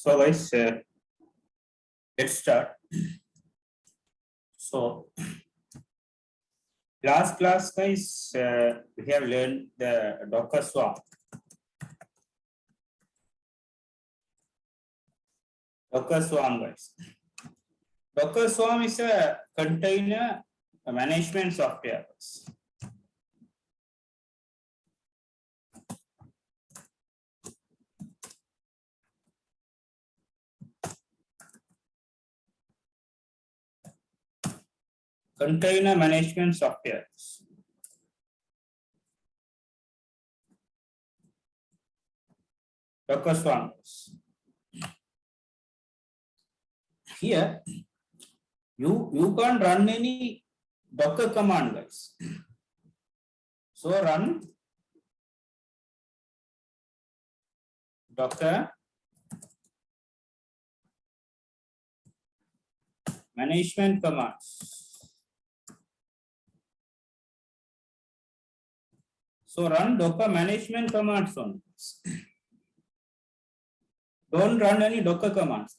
So guys, let's start. So last class guys, we have learned the Docker swarm. Docker swarm guys. Docker swarm is a container management software. Container management software. Docker swarm. Here, you can't run any Docker command, guys. So run Docker management commands. So run Docker management commands only. Don't run any Docker commands.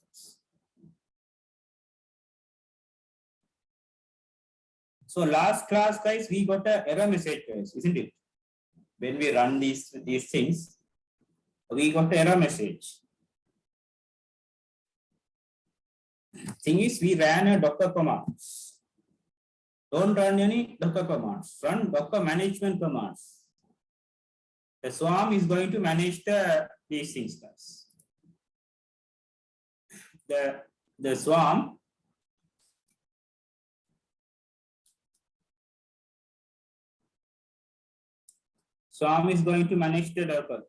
So last class, guys, we got an error message, guys, isn't it? When we run these things, we got an error message. Thing is, we ran a Docker commands. Don't run any Docker commands. Run Docker management commands. The swarm is going to manage these things, guys. The swarm is going to manage the Docker.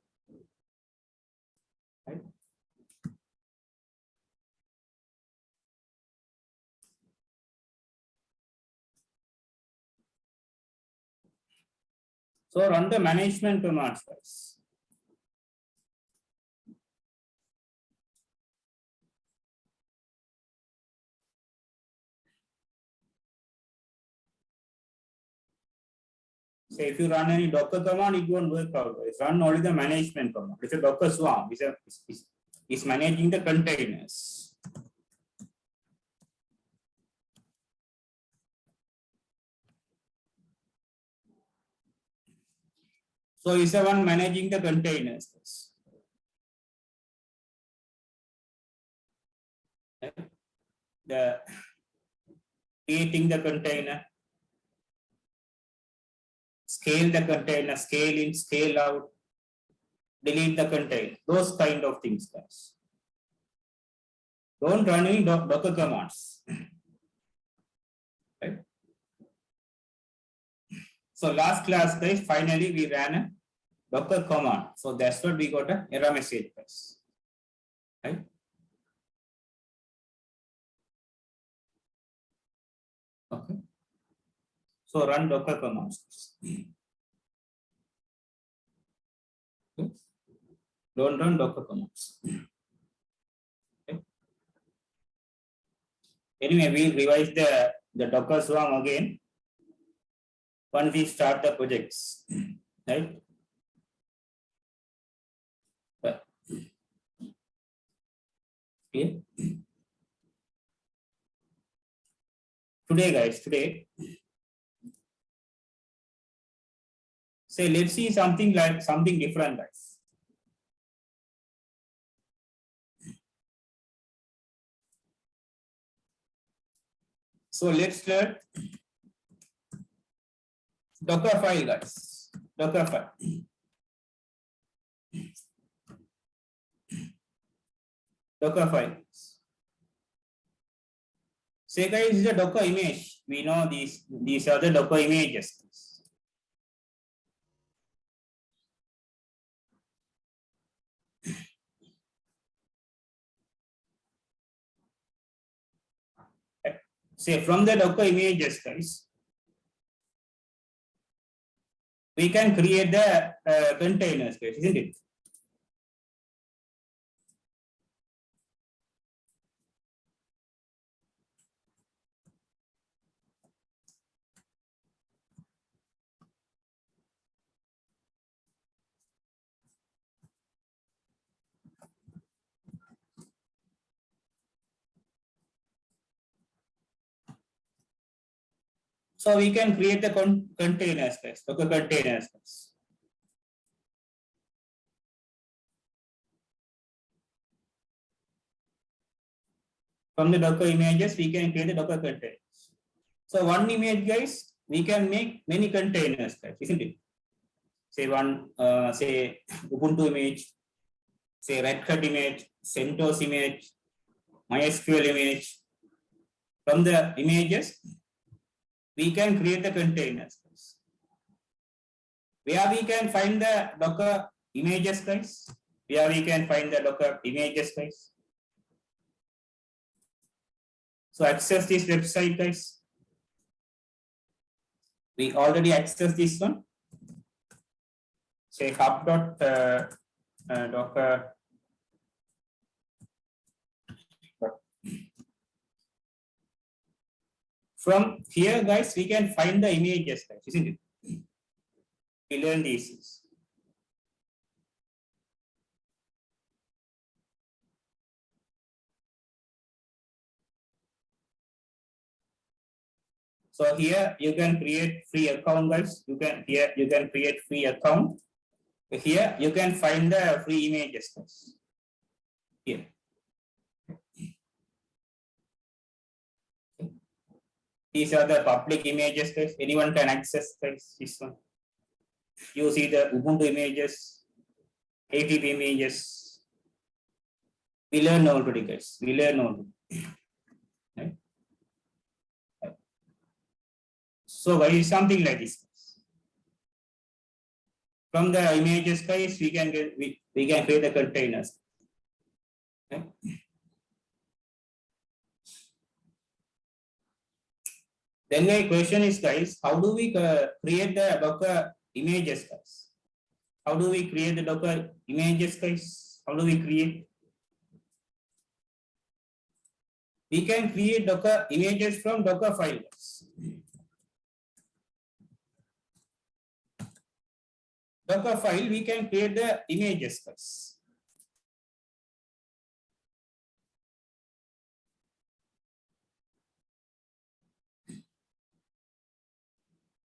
Right? So run the management commands, guys. So if you run any Docker command, it won't work out. It's run only the management command. It's a Docker swarm. It's managing the containers. So it's the one managing the containers. The creating the container, scale the container, scale in, scale out, delete the container, those kind of things, guys. Don't run any Docker commands. Right? So last class, guys, finally we ran a Docker command. So that's what we got an error message, guys. Right? Okay. So run Docker commands. Okay. Don't run Docker commands. Okay. Anyway, we revise the Docker swarm again once we start the projects. Right? Okay. Today, guys, say let's see something different, guys. So let's learn Docker file, guys. Docker file. Docker file. Say guys, this is a Docker image. We know these are the Docker images. Say from the Docker images, guys, we can create the containers, guys, isn't it? So we can create the containers, guys. Docker containers, guys. From the Docker images, we can create the Docker containers. So one image, guys, we can make many containers, guys, isn't it? Say say Ubuntu image, say Red Hat image, CentOS image, MySQL image. From the images, we can create the containers. Where we can find the Docker images, guys? Where we can find the Docker images, guys? So access this website, guys. We already access this one. Say hub.docker. From here, guys, we can find the images, guys, isn't it? We learn these. So here you can create free account, guys. You can create free account. Here you can find the free images, guys. Here. These are the public images, guys. Anyone can access, guys, this one. You see the Ubuntu images, ATP images. We learn already, guys. We learn already. Right? So why is something like this? From the images, guys, we can create the containers. Okay. Then my question is, guys, how do we create the Docker images, guys? How do we create the Docker images, guys? How do we create? We can create Docker images from Docker files. Docker file, we can create the images, guys.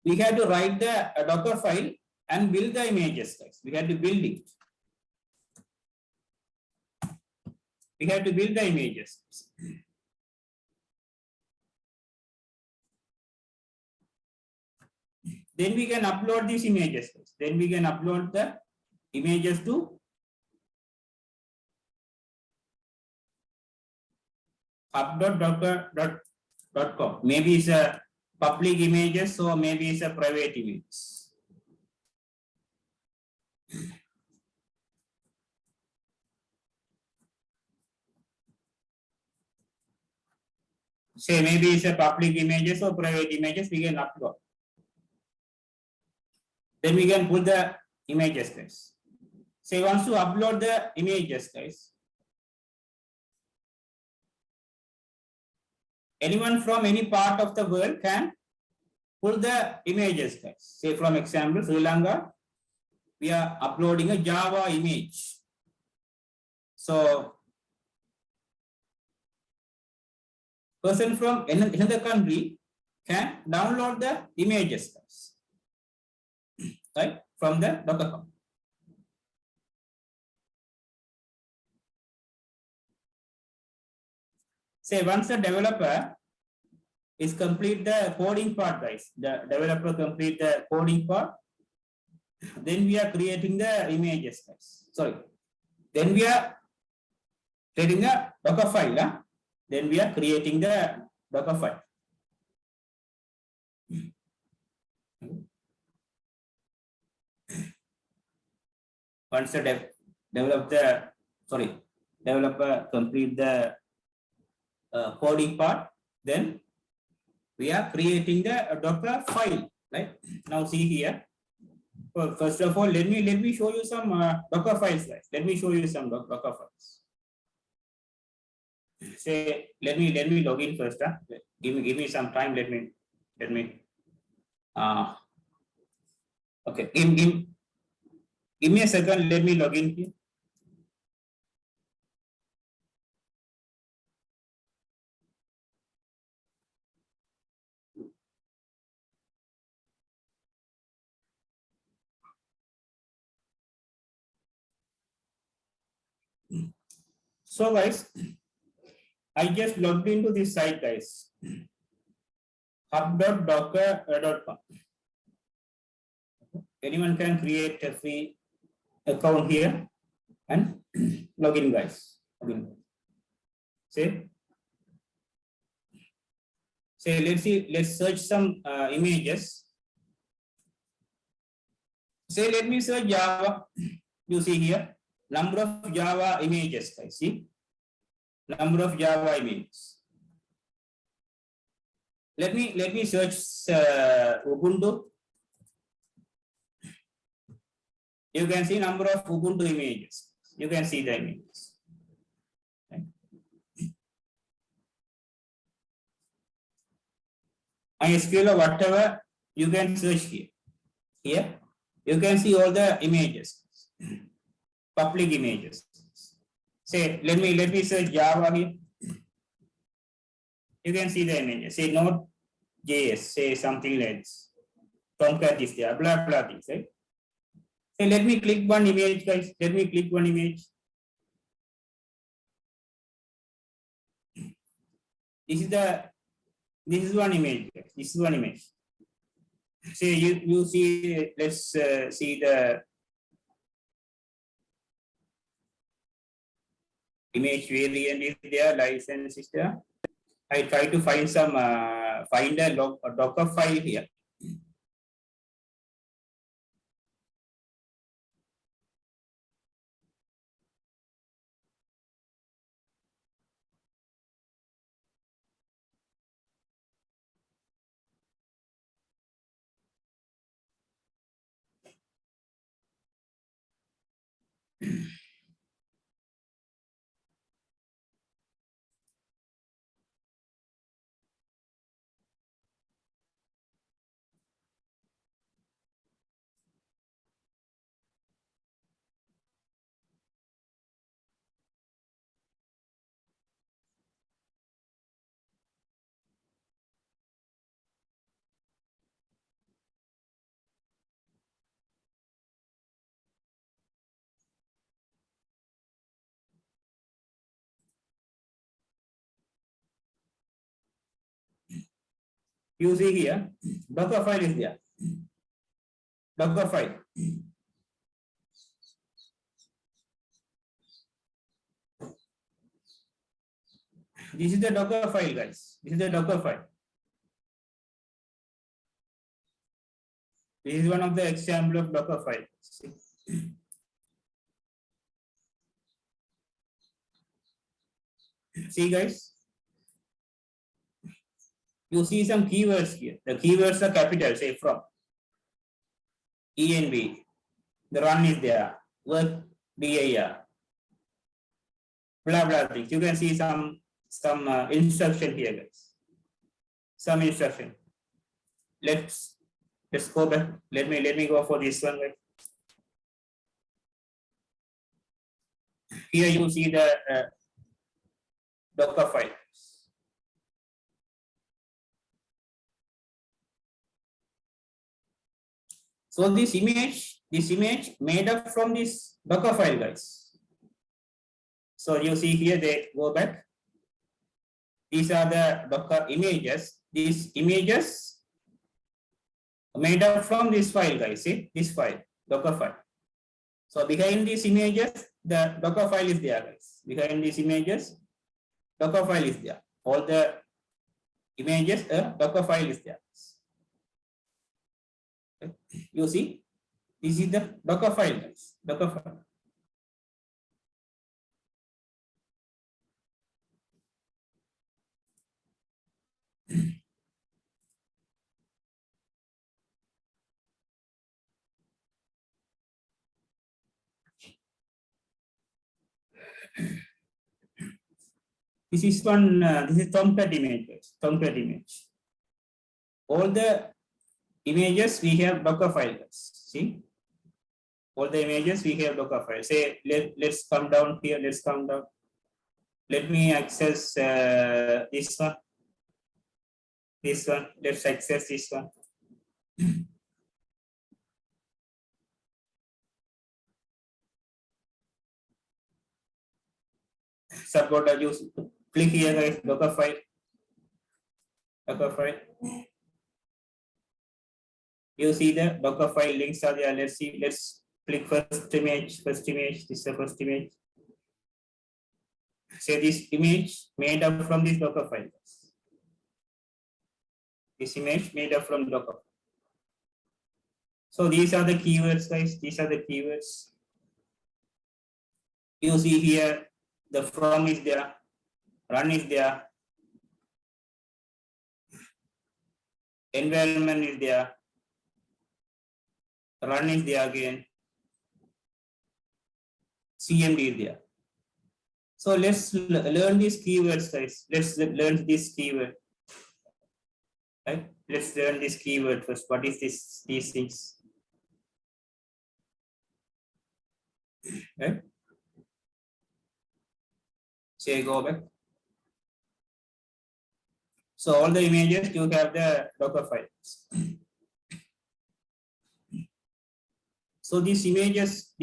We have to write the Docker file and build the images, guys. We have to build it. We have to build the images. Then we can upload these images. Then we can upload the images to hub.docker.com. Maybe it's a public images, so maybe it's a private image. Say maybe it's a public images or private images, we can upload. Then we can put the images, guys. Say wants to upload the images, guys. Anyone from any part of the world can pull the images, guys. Say from example, Sri Lanka, we are uploading a Java image. So person from another country can download the images, guys. Right, from the Docker. Say once the developer is complete the coding part, guys. The developer complete the coding part. Then we are creating the images, guys. Sorry. Then we are creating the Docker file. Huh? Then we are creating the Docker file. Once the developer complete the coding part, then we are creating the Docker file. Right now, see here. Well, first of all, let me show you some Docker files, guys. Let me show you some Docker files. Say let me log in first. Huh? Give me some time. Let me. Okay. Give me a second. Let me log in here. So guys, I just logged into this site, guys, hub.docker.com. Anyone can create a free account here and log in, guys. Say let's search some images. Say let me search Java. You see here number of Java images, guys. See number of Java images. Let me search Ubuntu. You can see number of Ubuntu images. You can see the images. MySQL or whatever, you can search here. Here, you can see all the images, public images. Say, let me search Java here. You can see the images. Say Node.js, say something like this. Tomcat is there, blah blah things, right? Say, let me click one image, guys. Let me click one image. This is one image. This is one image. Say you see. Let's see the image variant is there. License is there. I try to find some find a Docker file here. You see here, Docker file is there. Docker file. This is the Docker file, guys. This is the Docker file. This is one of the example of Docker file. See, guys. You see some keywords here. The keywords are capital, say from env. The run is there. Work dir. Blah blah things. You can see some instruction here, guys. Some instruction. Let's go back. Let me go for this one, guys. Here you see the Docker file. So this image made up from this Docker file, guys. So you see here, they go back. These are the Docker images. These images made up from this file, guys. See this file, Docker file. So behind these images, the Docker file is there, guys. Behind these images, Docker file is there. All the images, Docker file is there. You see, this is the Docker file, guys. Docker file. This is one. This is Tomcat image, guys. Tomcat image. All the images we have Docker file, guys. See, all the images we have Docker file. Say let's come down here. Let's come down. Let me access this one. This one. Let's access this one. subfolder. You click here, guys, Docker file. Docker file. You see the Docker file links are there. Let's see. Let's click first image. First image. This is the first image. Say this image made up from this Docker file. This image made up from Docker. So these are the keywords, guys. These are the keywords. You see here, the from is there, run is there, environment is there, run is there again, CMD is there. So let's learn these keywords, guys. Let's learn this keyword. Right? Let's learn this keyword first. What is this? These things. Right? Say go back. So all the images you have the Docker files. So these images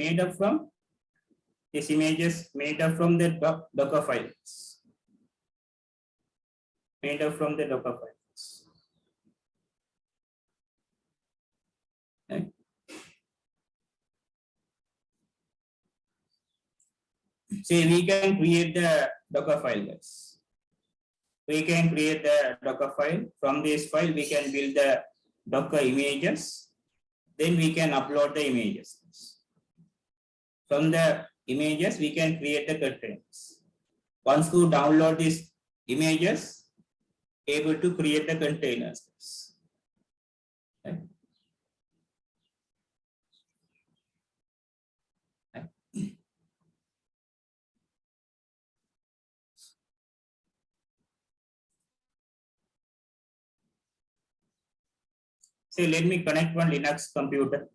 made up from the Docker files. Made up from the Docker files. Right? Say we can create the Docker file, guys. We can create the Docker file. From this file, we can build the Docker images. Then we can upload the images. From the images, we can create the containers. Once you download these images, able to create the containers. Okay. Say, let me connect one Linux computer.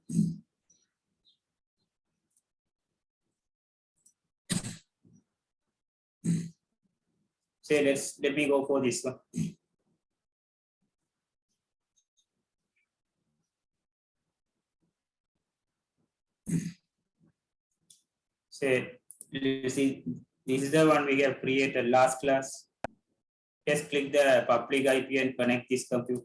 Say, let me go for this one. Say, see, this is the one we have created last class. Just click the public IP and connect this computer.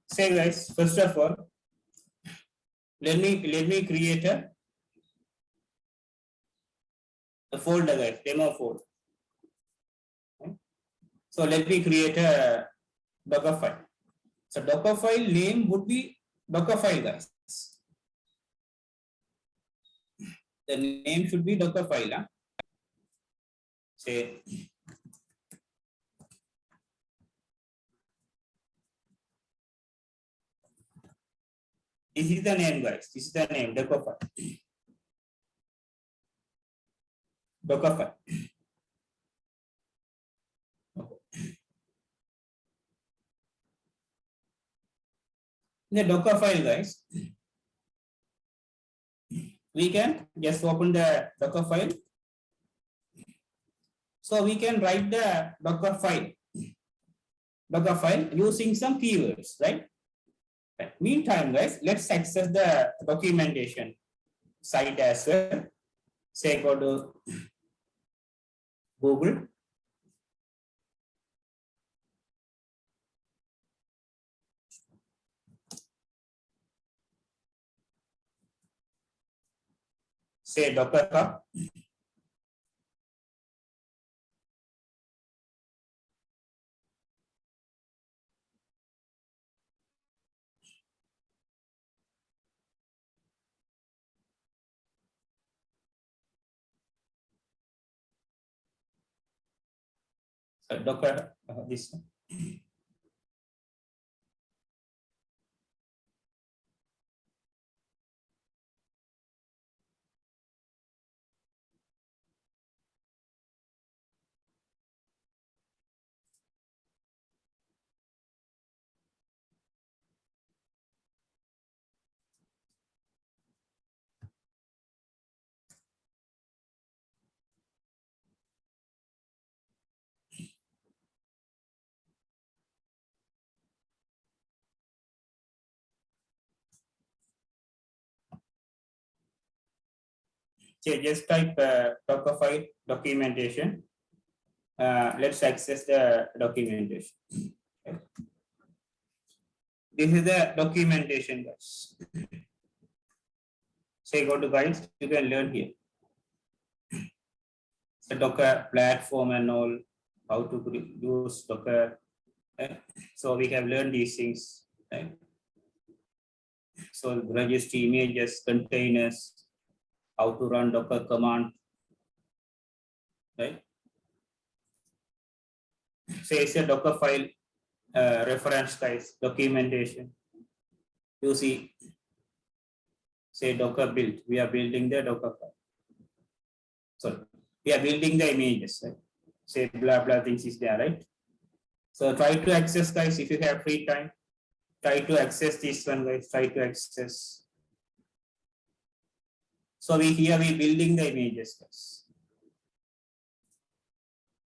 Say guys, first of all, let me create a folder, guys, demo folder. Okay. So let me create a Docker file. So Docker file name would be Docker file, guys. The name should be Docker file. Huh? Say this is the name, guys. This is the name, Docker file. Docker file. Okay. The Docker file, guys, we can just open the Docker file. So we can write the Docker file using some keywords, right? Meantime, guys, let's access the documentation site as well. Say go to Google. say Docker Hub. So Docker, this one. So just type Docker file documentation. Let's access the documentation. Okay. This is the documentation, guys. Say go to guides, you can learn here. The Docker platform and all, how to use Docker. Right? So we have learned these things. Right? So registry images, containers, how to run Docker command. Right? So it's a Docker file reference, guys, documentation. You see, say Docker build. We are building the Docker file. So we are building the images. Right? Say blah blah things is there, right? So try to access, guys, if you have free time. Try to access this one, guys. Try to access. So we building the images, guys.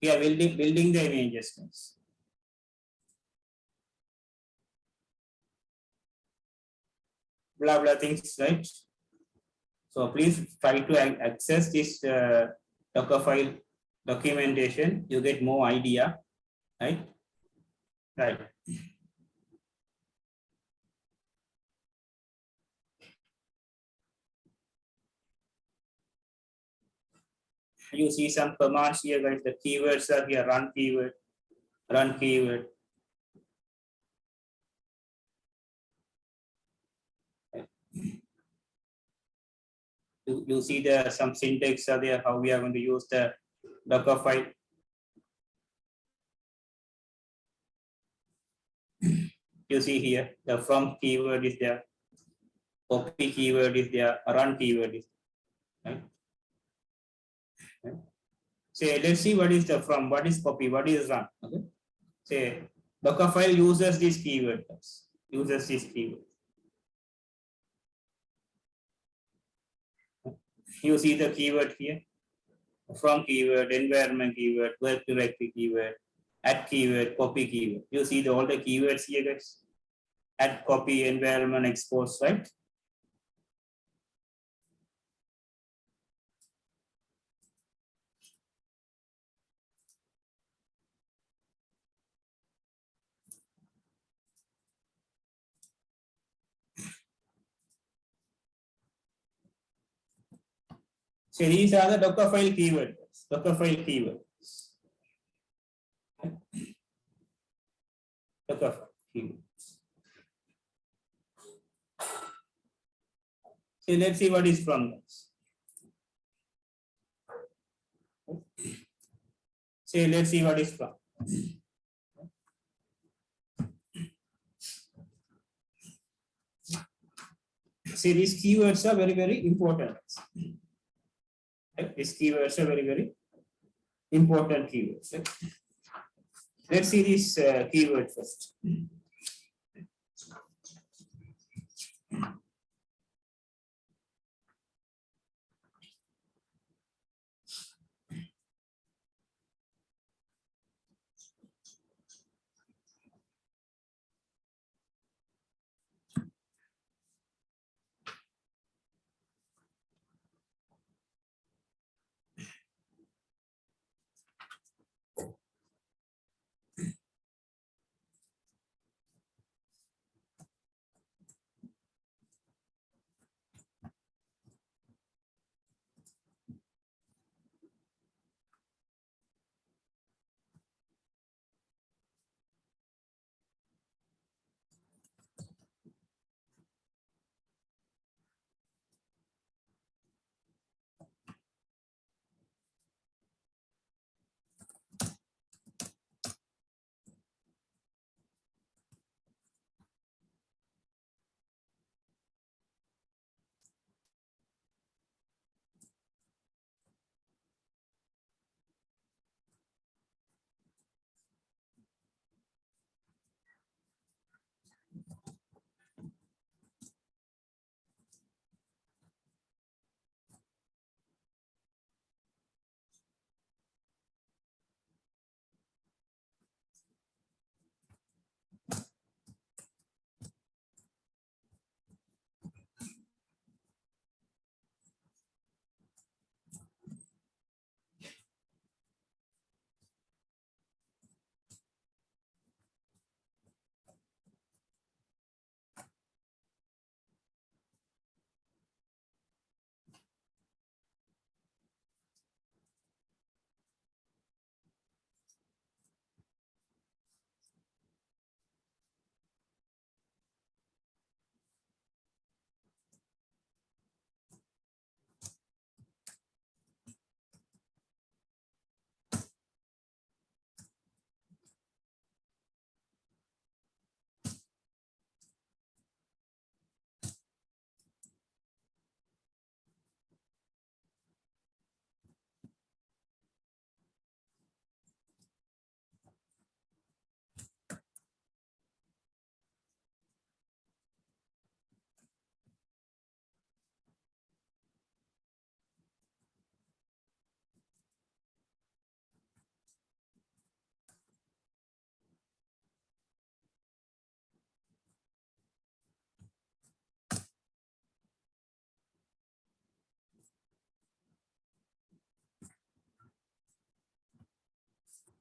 We are building the images, guys. Blah blah things, right? So please try to access this Docker file documentation. You get more idea, right? Right. You see some commands here, guys. The keywords are here. Run keyword, run keyword. You see the some syntax are there. How we are going to use the Docker file. You see here the from keyword is there. Copy keyword is there. Run keyword is there, right? Say, let's see what is the from, what is copy, what is run. Okay. Say, Docker file uses this keyword. Uses this keyword. You see the keyword here. From keyword, environment keyword, work directory keyword, add keyword, copy keyword. You see all the keywords here, guys. Add, copy, environment, expose, right? So these are the Docker file keywords. Docker file keywords. Docker file keywords. So let's see what is from this. Say, let's see what is from. See, these keywords are very, very important. Right? These keywords are very, very important keywords. Right? Let's see this keyword first.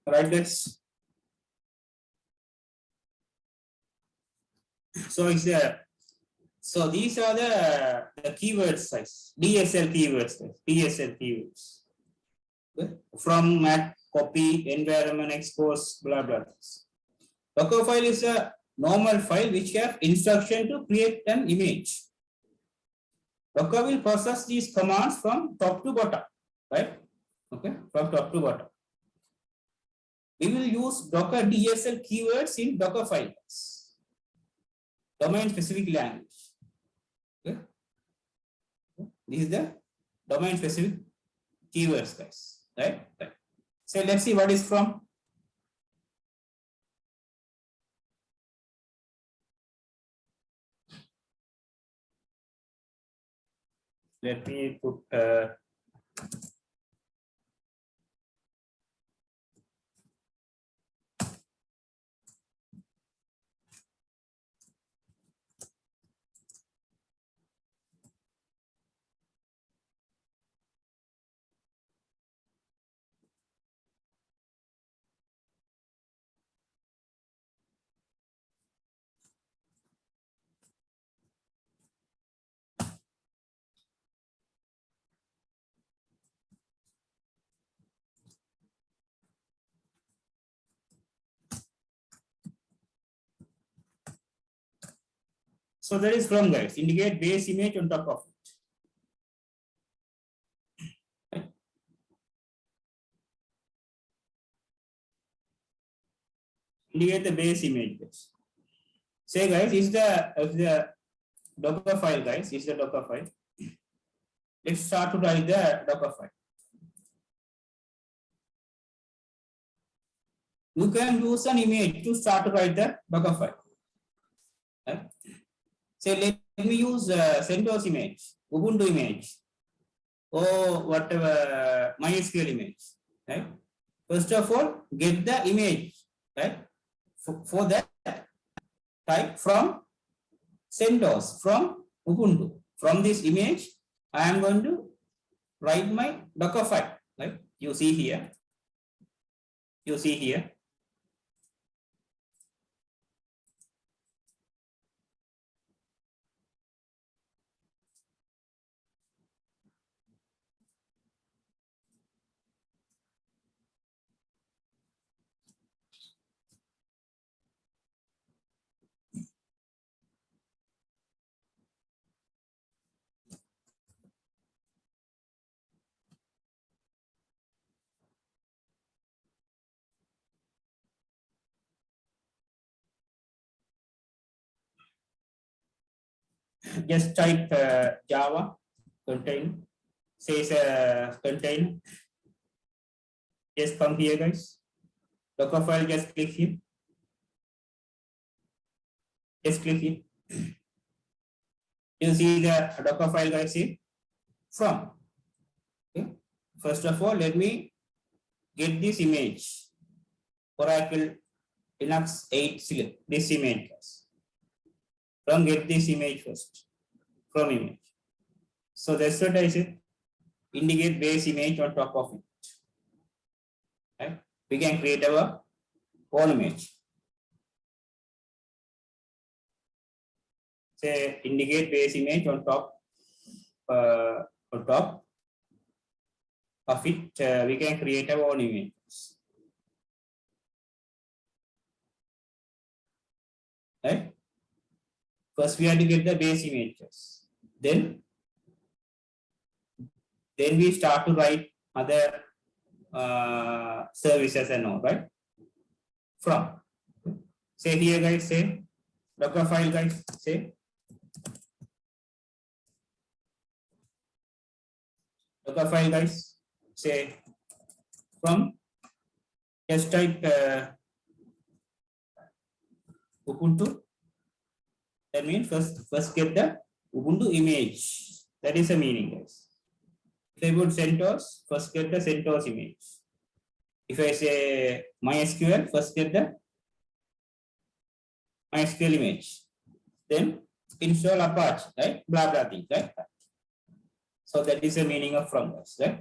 Right, guys? So it's so these are the keywords size, DSL keywords, DSL keywords. Okay. From Mac, copy, environment, expose, blah blah. Docker file is a normal file which have instruction to create an image. Docker will process these commands from top to bottom, right? Okay, from top to bottom. We will use Docker DSL keywords in Docker files, domain specific language. Okay. This is the domain specific keywords, guys. Right? Right. So let's see what is from. Let me put so that is from, guys. Indicate base image on top of it. Indicate the base image, guys. Say, guys, is the Docker file, guys. Is the Docker file. Let's start to write the Docker file. You can use an image to start to write the Docker file. Right? Say, let me use CentOS image, Ubuntu image, or whatever MySQL image. Right? First of all, get the image. Right? For that, type from CentOS, from Ubuntu. From this image, I am going to write my Docker file. Right? You see here. You see here. Just type Java contain, says contain. Just come here, guys. Docker file, just click here. Just click here. You see the Docker file, guys, here from. Okay. First of all, let me get this image. Oracle Linux 8 this image, guys. From get this image first. From image. So that's what I said. Indicate base image on top of it. Right? We can create our own image. Say indicate base image on top of it. We can create our own image. Right? First, we have to get the base images. Then we start to write other services and all, right? From. Say here, guys, say Docker file, guys, say Docker file, guys, say from, just type Ubuntu. That means first get the Ubuntu image. That is the meaning, guys. If I put CentOS, first get the CentOS image. If I say MySQL, first get the MySQL image. Then install Apache, right? Blah blah thing, right? So that is the meaning of from, guys, right?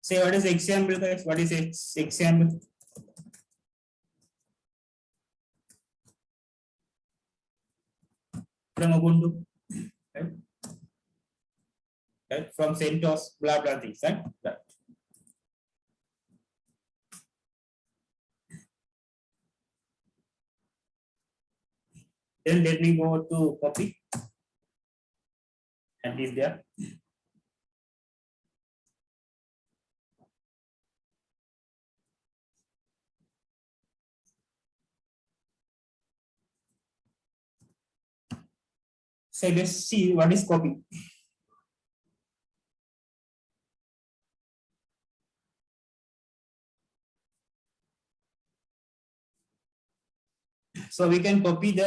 Say what is example, guys? What is example? From Ubuntu, right? Right? From CentOS, blah blah things, right? Right. Then let me go to copy, and is there. So let's see what is copy. So we can copy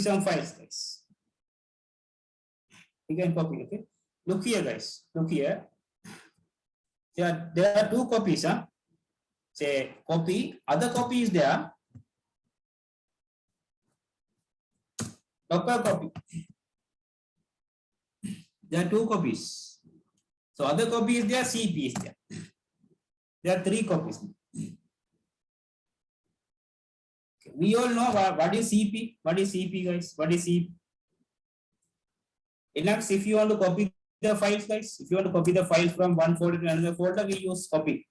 some files, guys. We can copy, okay? Look here, guys. Look here. There are two copies, huh? Say copy, other copy is there. Docker copy. There are two copies. So other copy is there, CP is there. There are three copies. We all know what is CP. What is CP, guys? What is CP? Enough if you want to copy the files, guys. If you want to copy the files from one folder to another folder, we use copy.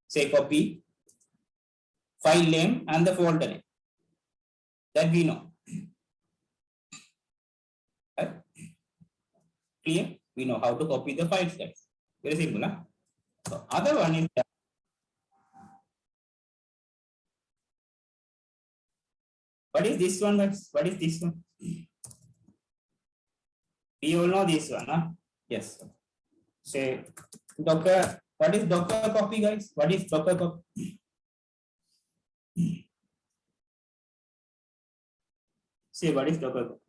Say copy, file name, and the folder name. That we know. Right? Clear? We know how to copy the files, guys. Very simple, huh? So other one is that. What is this one, guys? What is this one? We all know this one, huh? Yes. Say Docker. What is Docker copy, guys? What is Docker copy? Say what is Docker copy?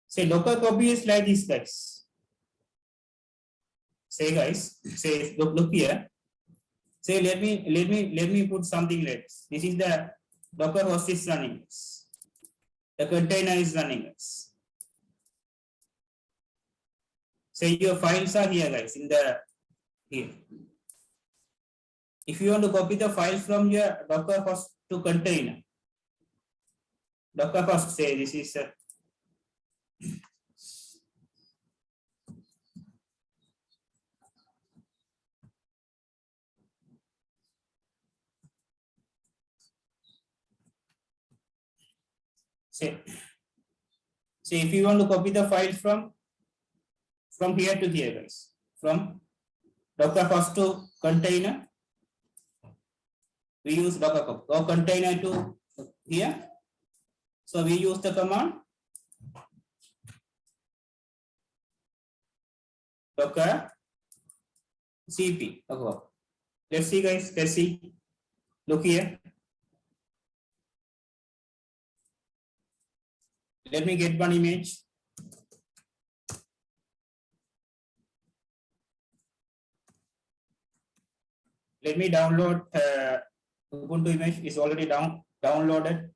Say Docker copy is like this, guys. Say guys, say look here. Say let me put something like this. This is the Docker host is running. The container is running. Say your files are here, guys, in the here. If you want to copy the files from your Docker host to container, Docker host say this is say if you want to copy the files from here to here, guys, from Docker host to container, we use Docker copy, or container to here. So we use the command Docker CP. Okay. Let's see, guys. Let's see. Look here. Let me get one image. Let me download Ubuntu image is already downloaded.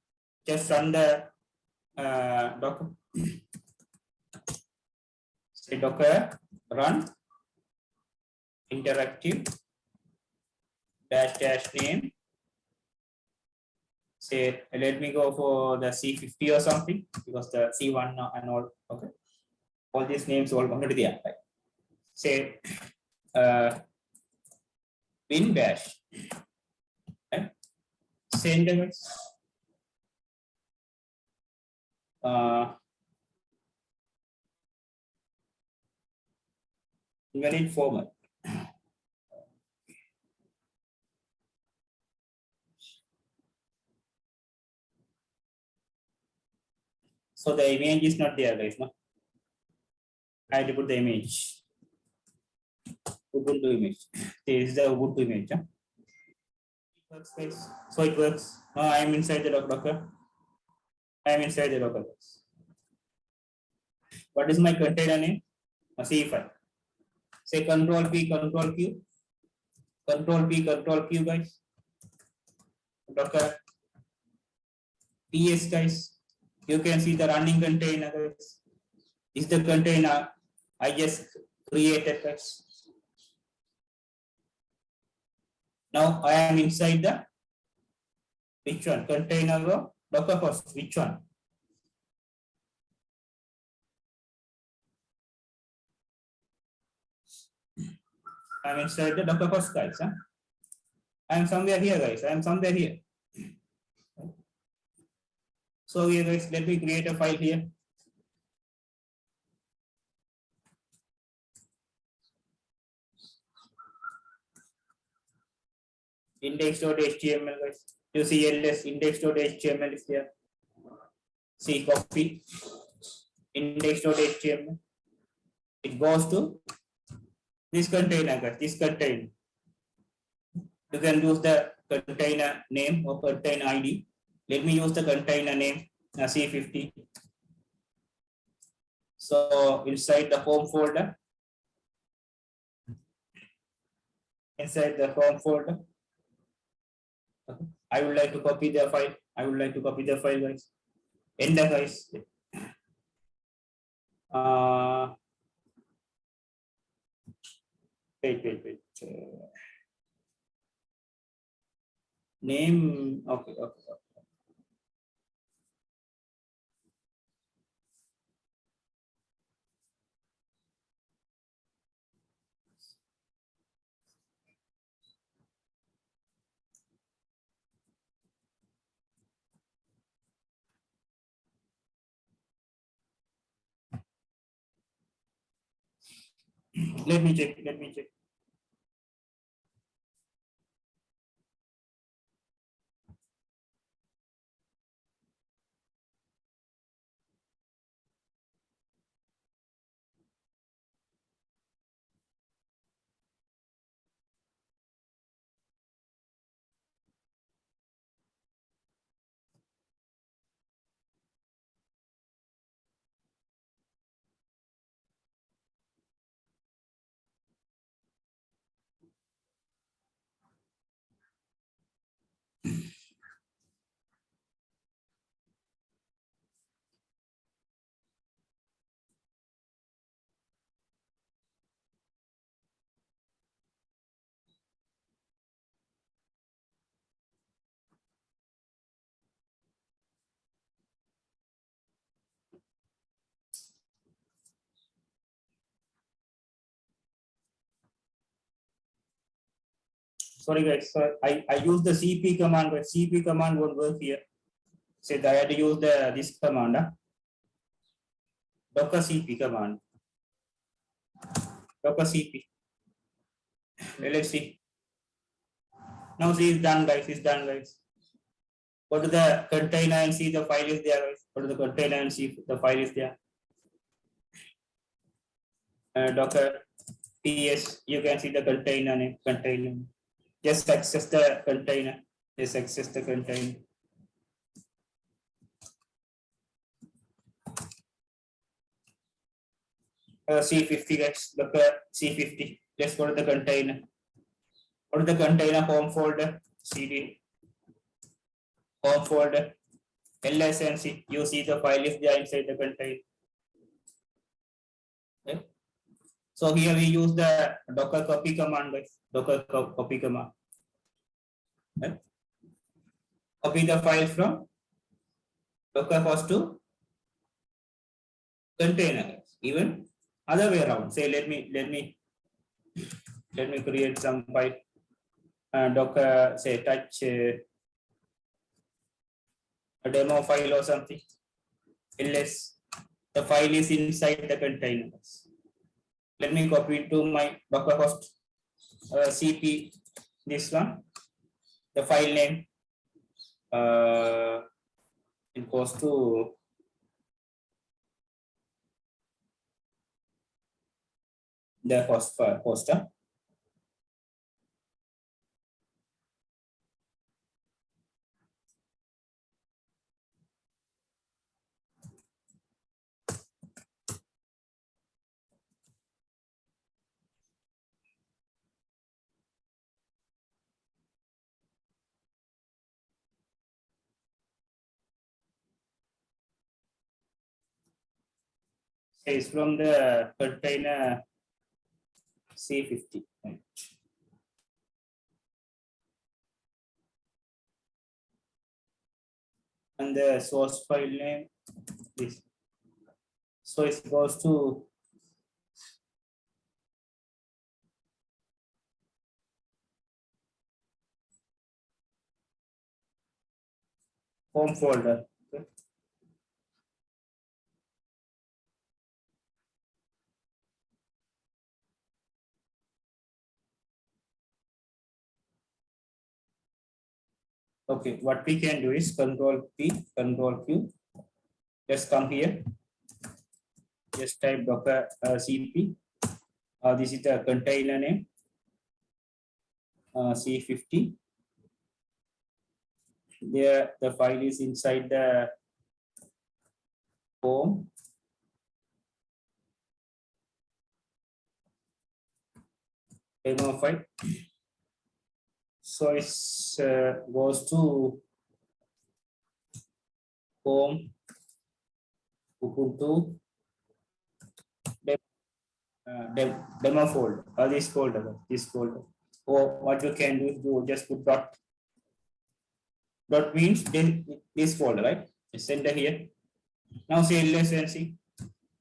Just run the Docker. Say Docker run interactive dash name. Say let me go for the C50 or something because the C1 and all. Okay, all these names all already there. Right? Say bin bash. Right? Send them. Invalid format. So the image is not there, guys. No, I had to put the image. Ubuntu image. This is the Ubuntu image. Huh? It works, guys. So it works. Now I am inside the Docker. I am inside the Docker. What is my container name? A C file. Say Control P, Control Q, Control P, Control Q, guys. Docker PS, guys. You can see the running container, guys. Is the container I just created, guys. Now I am inside the which one? Container or Docker host? Which one? I'm inside the Docker host, guys. Huh? I'm somewhere here, guys. I'm somewhere here. So here, guys, let me create a file here. Index.html, guys. You see ls index.html is there. See copy index.html. It goes to this container, guys. This container. You can use the container name or container ID. Let me use the container name C50. So inside the home folder, I would like to copy the file. Guys. Enter, guys. Wait. Name. Okay. Let me check. Sorry, guys. So I use the CP command, but CP command won't work here. So I had to use this command. Docker CP command. Docker CP. Let's see. Now see, it's done, guys. Go to the container and see the file is there, guys. Go to the container and see the file is there. Docker PS. You can see the container name. Just access the container. C50, guys. Docker C50. Let's go to the container. Go to the container home folder. CD. Home folder. ls and see. You see the file is there inside the container. Okay. So here we use the Docker copy command, guys. Docker copy command. Okay. Copy the file from Docker host to container, guys. Even other way around. Say let me create some file. Docker, say touch a demo file or something. Ls the file is inside the container. Let me copy to my Docker host CP, this one, the file name. It goes to the hoster. It's from the container C50. Right. And the source file name is, so it goes to home folder. Okay. Okay, what we can do is Control P, Control Q. Just come here. Just type Docker CP. This is the container name C50. There, the file is inside the home. Demo file. So it goes to home Ubuntu demo folder, or this folder, Or what you can do is you just put dot. Dot means this folder, right? It's enter here. Now say LSNC.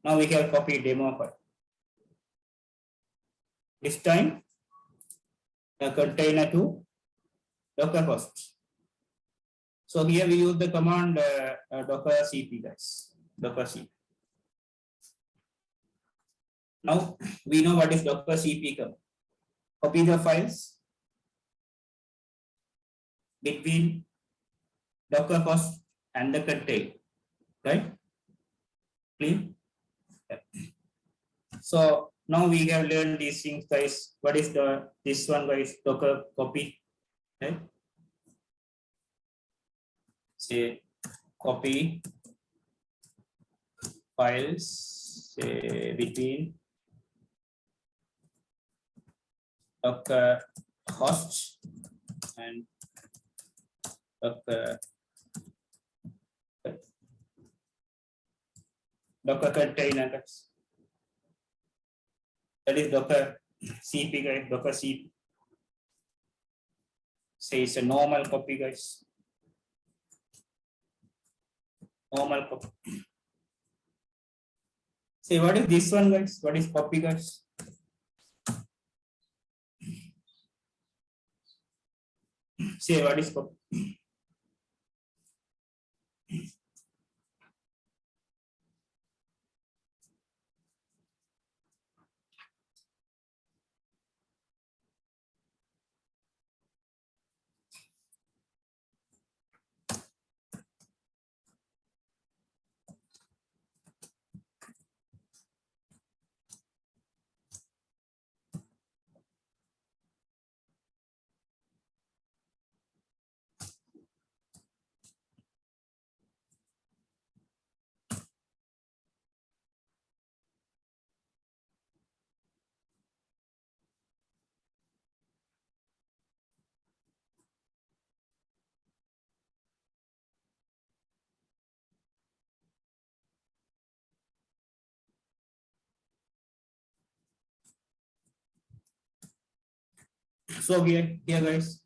Now we have copied demo file. This time a container to Docker host. So here we use the command Docker CP, guys. Docker CP. Now we know what is Docker CP command. Copy the files between Docker host and the container, right? Clear? So now we have learned these things, guys. What is this one, guys? Docker copy, right? Say copy files, say between Docker host and Docker container, guys. That is Docker CP, guys. Docker CP. Say it's a normal copy, guys. Normal copy. Say what is this one, guys? What is copy, guys? Say what is copy? So here guys,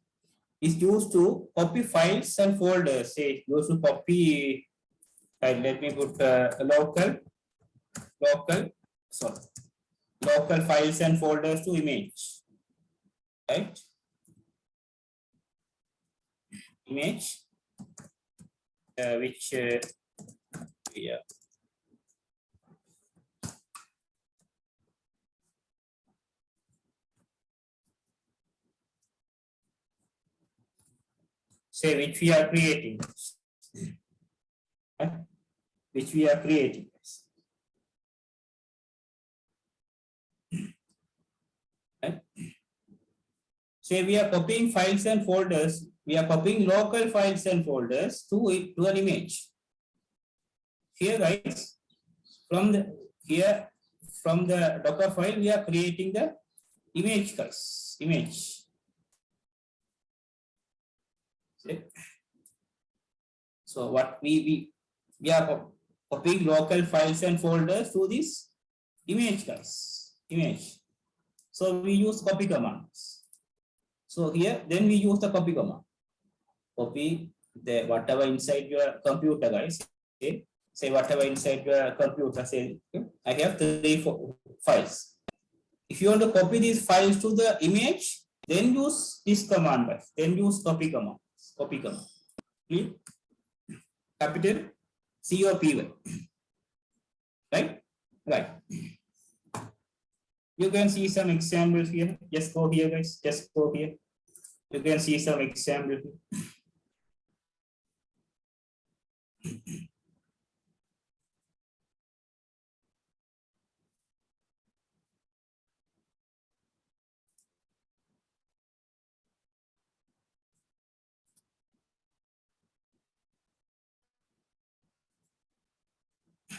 is used to copy files and folders. Say used to copy. Let me put local files and folders to image, right? Image, which yeah. Say which we are creating, right? Which we are creating. Right? Say we are copying files and folders. We are copying local files and folders to an image. Here, guys, from the Docker file, we are creating the image, guys. Image. So what we are copying local files and folders to this image, guys. Image. So we use copy commands. So here, then we use the copy command. Copy the whatever inside your computer, guys. Okay. Say whatever inside your computer. Say I have 4 files. If you want to copy these files to the image, then use this command, guys. Then use copy command. Copy command. Clear? Capital COPY. Right? Right. You can see some examples here. Just go here, guys. Just go here. You can see some examples.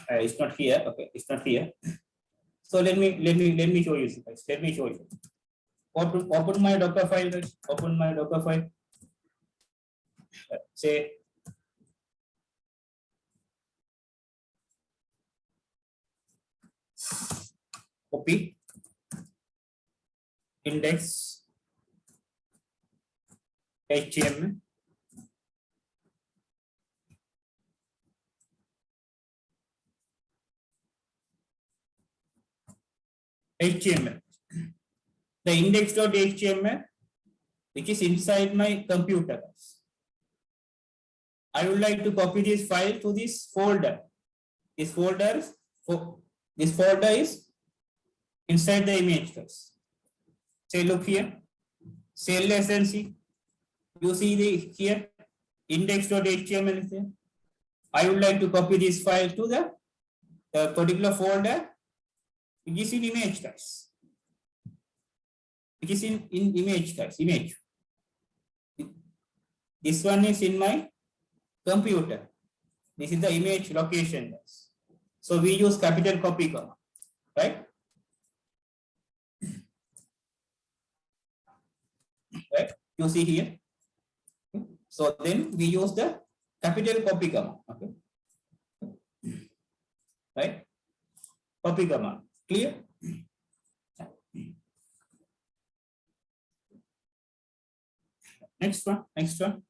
It's not here. Okay, it's not here. So let me show you, guys. Let me show you. Open my Docker file, guys. Open my Docker file. Say copy index HTML. HTML. The index.html, which is inside my computer. I would like to copy this file to this folder. This folder is inside the image. Say, look here. Say less than C. You see the here index.html is there. I would like to copy this file to the particular folder which is in image, guys. Which is in image, guys. Image. This one is in my computer. This is the image location, guys. So we use capital copy command, right? Right? You see here. So then we use the capital copy command. Okay. Right? Copy command. Clear? Next one. Next one.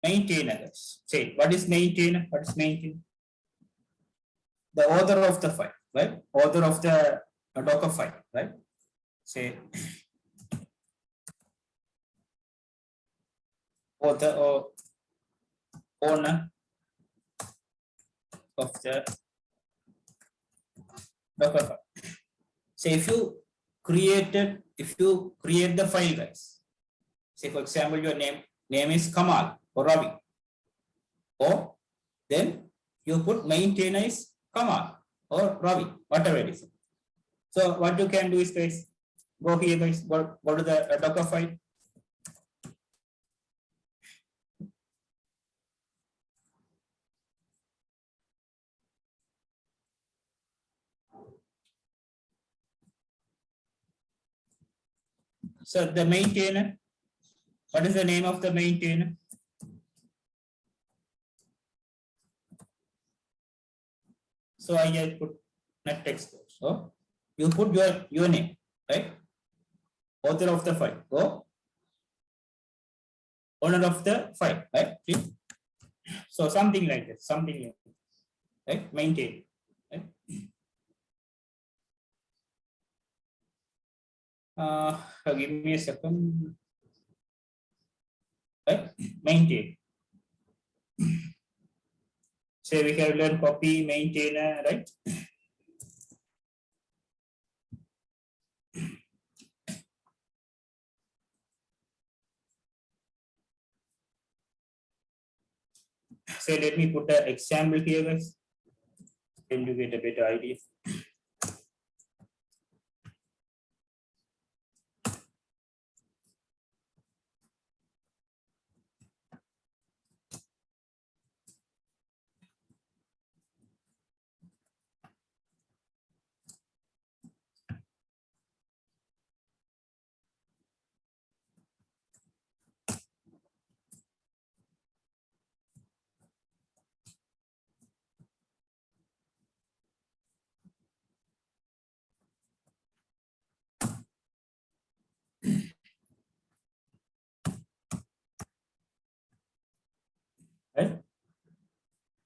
Maintainer. Say, what is maintainer? What is maintainer? The author of the file, right? Author of the Docker file, right? Say, author or owner of the Docker file. Say, if you create the file, guys. Say, for example, your name is Kamal or Ravi, or then you put maintainer is Kamal or Ravi, whatever it is. So what you can do is, guys, go here, guys, go to the Docker file. So the maintainer, what is the name of the maintainer? So I just put NetXperts. So you put your name, right? Author of the file, or owner of the file, right? So something like that, right? Maintain, right? Give me a second. Right? Maintain. Say we have learned copy, maintainer, right? Say let me put an example here, guys. Then you get a better idea.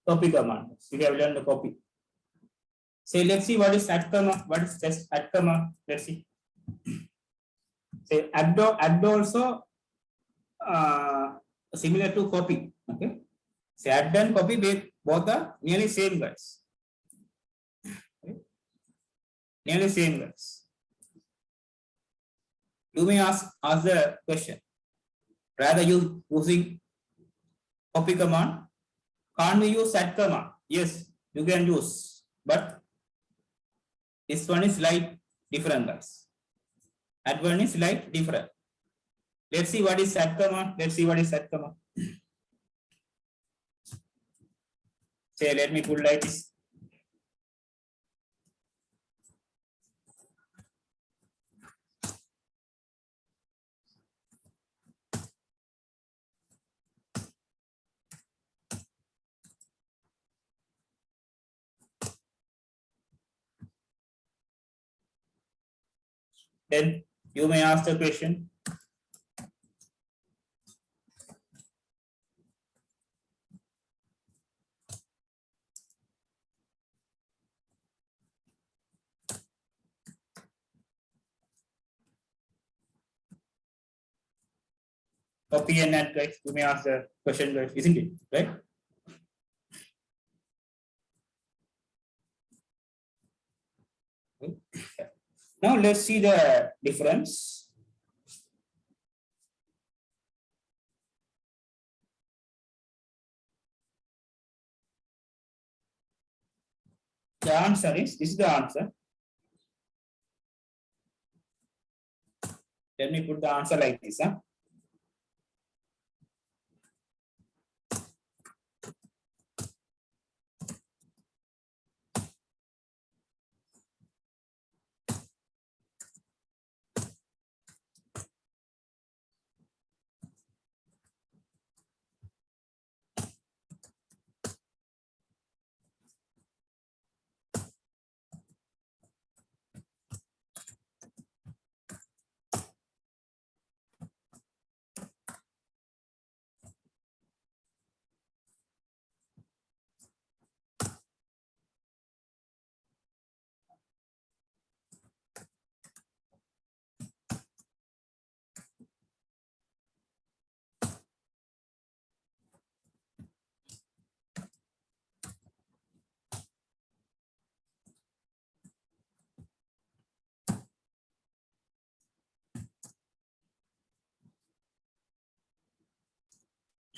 Copy command. We have learned the copy. Say, let's see what is add command. What is just add command? Let's see. Say add also similar to copy. Okay. Say add and copy, both are nearly same guys. Okay. Nearly same guys. You may ask the question. Rather you using copy command, can't we use add command? Yes, you can use, but this one is slight different guys. Add one is slight different. Let's see what is add command. Let's see what is add command. Say, let me put like this. Then you may ask the question. Copy and add, guys. You may ask the question, guys, isn't it? Right? Now let's see the difference. The answer is, this is the answer. Let me put the answer like this. Huh?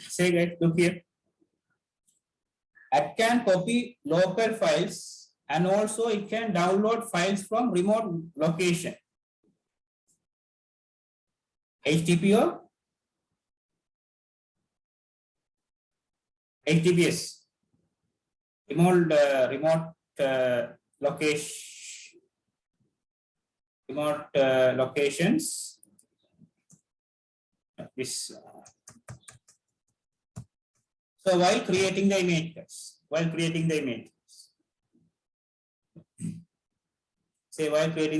Say, guys, look here. It can copy local files and also it can download files from remote location. HTTP or HTTPS. Remote location. Remote locations. This. So while creating the image, say while creating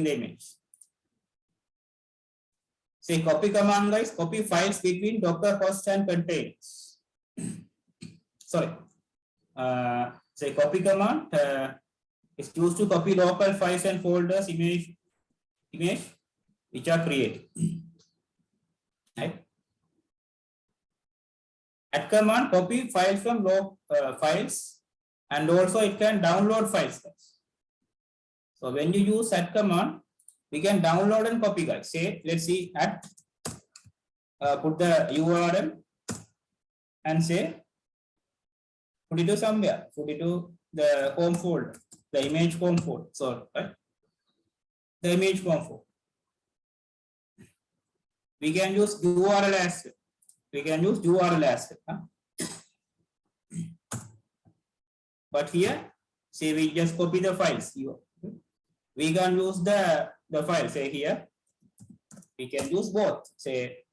the image, say copy command, guys, copy files between Docker host and containers. Sorry, say copy command is used to copy local files and folders, image which are created. Right? Add command copy files from files and also it can download files. So when you use add command, we can download and copy, guys. Say, let's see, add, put the URL and say, put it to somewhere, put it to the home folder, the image home folder. So, right? The image home folder. We can use URL as well. Huh? But here, say we just copy the files. We can use the file. Say here, we can use both. Say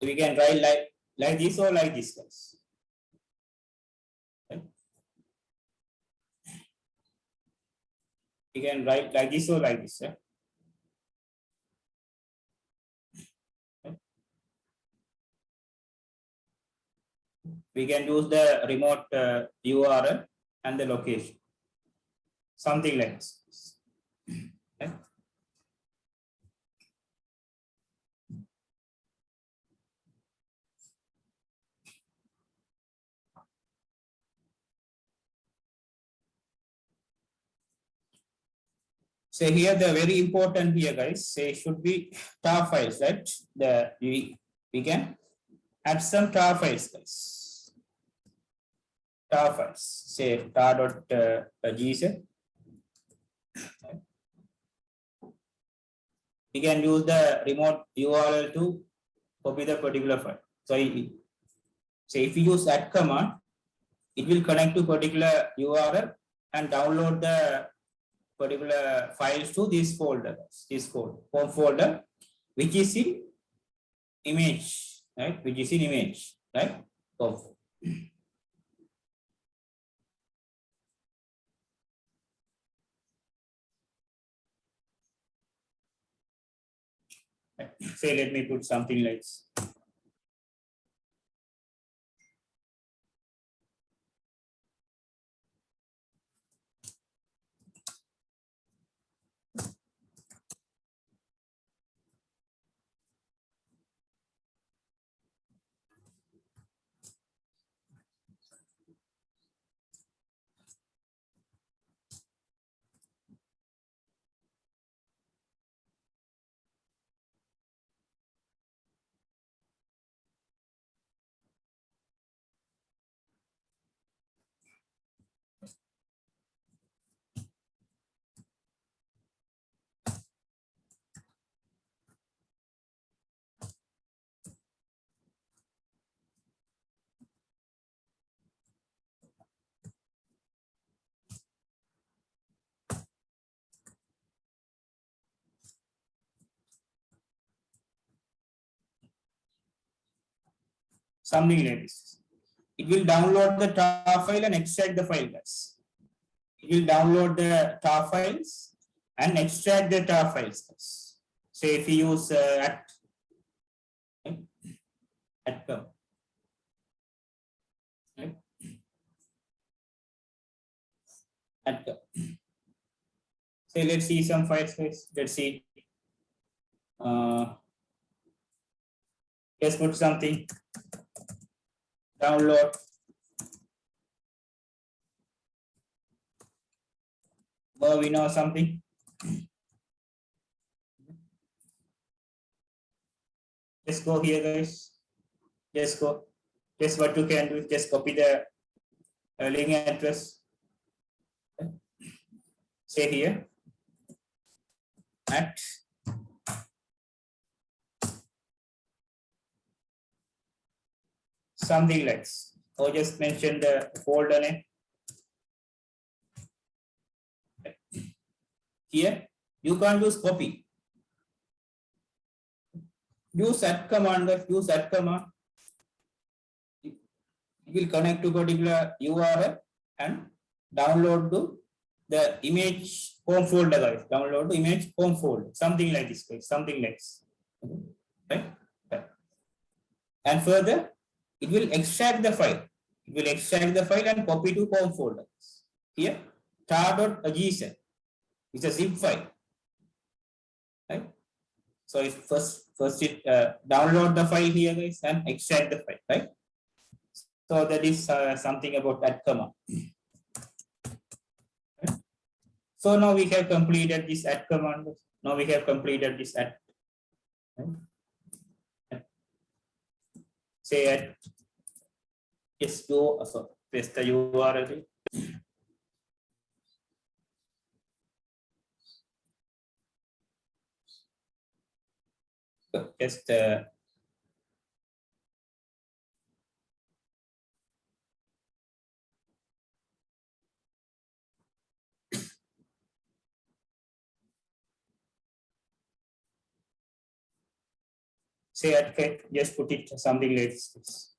we can write like this or like this, guys. You can write like this or like this. Yeah? We can use the remote URL and the location. Something like this. Okay? So here the very important here, guys, say should be tar files, right? We can add some tar files, guys. Tar files, say tar.gz. We can use the remote URL to copy the particular file. So if you use that command, it will connect to particular URL and download the particular files to this folder, home folder, which is in image, right? Which is in image, right? So, say, let me put something like this. Something like this. It will download the tar file and extract the file, guys. It will download the tar files and extract the tar files, guys. Say if you use at say let's see some files, guys. Let's see. Let's put something. Download. We know something. Just go here, guys. Just go. Just what you can do is just copy the link address. Say here at something like this, or just mention the folder name. Here you can't use copy. Use that command. Use that command. It will connect to particular URL and download to the image home folder, guys. Download the image home folder. Something like this, guys. Something like this. Right? And further, it will extract the file. It will extract the file and copy to home folder. Here, tar.gz is a zip file. Right? So if first it download the file here, guys, and extract the file, right? So that is something about that command. Right? So now we have completed this add command. Now we have completed this add. Right? Say add. Just go. So paste the URL. Just say at just put it something like this.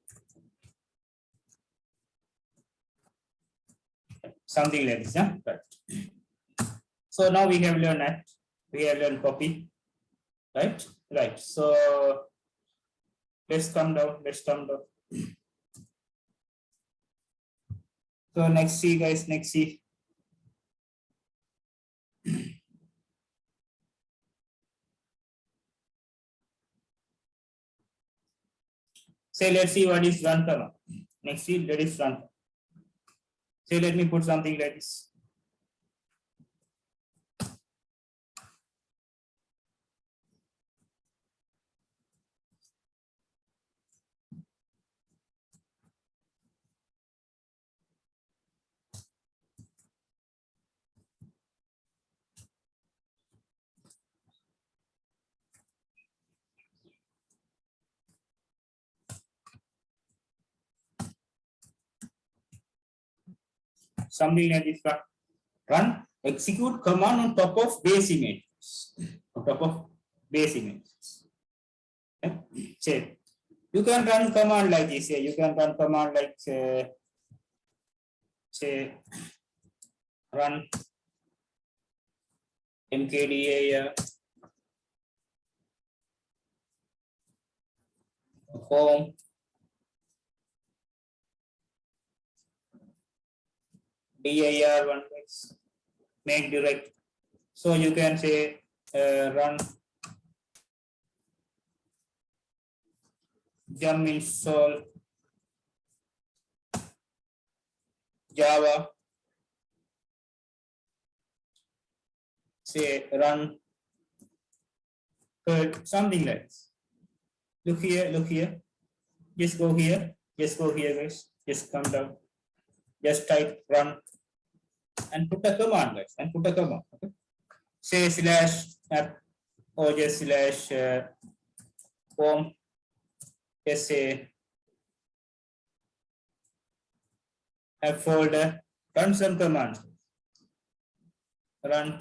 Something like this, huh? Right. So now we have learned that. We have learned copy, right? Right. So let's come down. Let's come down. So next C, guys. Next C. Say, let's see what is run command. Next C, that is run. Say, let me put something like this. Something like this. Run, execute command on top of base image. On top of base image. Say, you can run command like this. You can run command like say run mkda home dir one make direct. So you can say run yum install Java. Say run something like this. Look here, look here. Just go here, guys. Just come down. Just type run and put a command, guys. And put a command. Okay. Say slash app or just slash home. Just say app folder. Run some command. Run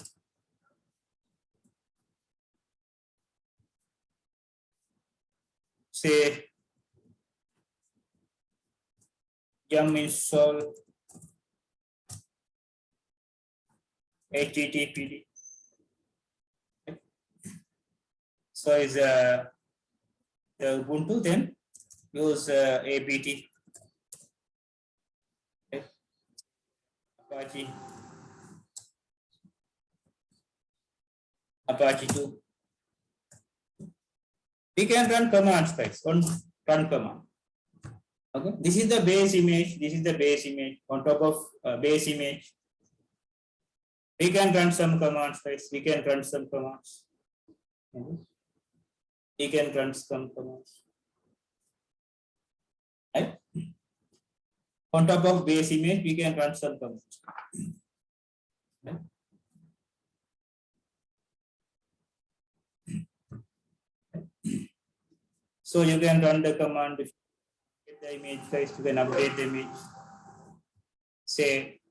say yum install httpd. So is the Ubuntu, then use apt Apache 2. We can run commands, guys. On run command. Okay, this is the base image. This is the base image. On top of base image, we can run some commands, guys. We can run some commands. Okay. We can run some commands. Right? On top of base image, we can run some commands. Right? So you can run the command. If you get the image, guys, you can update the image. Say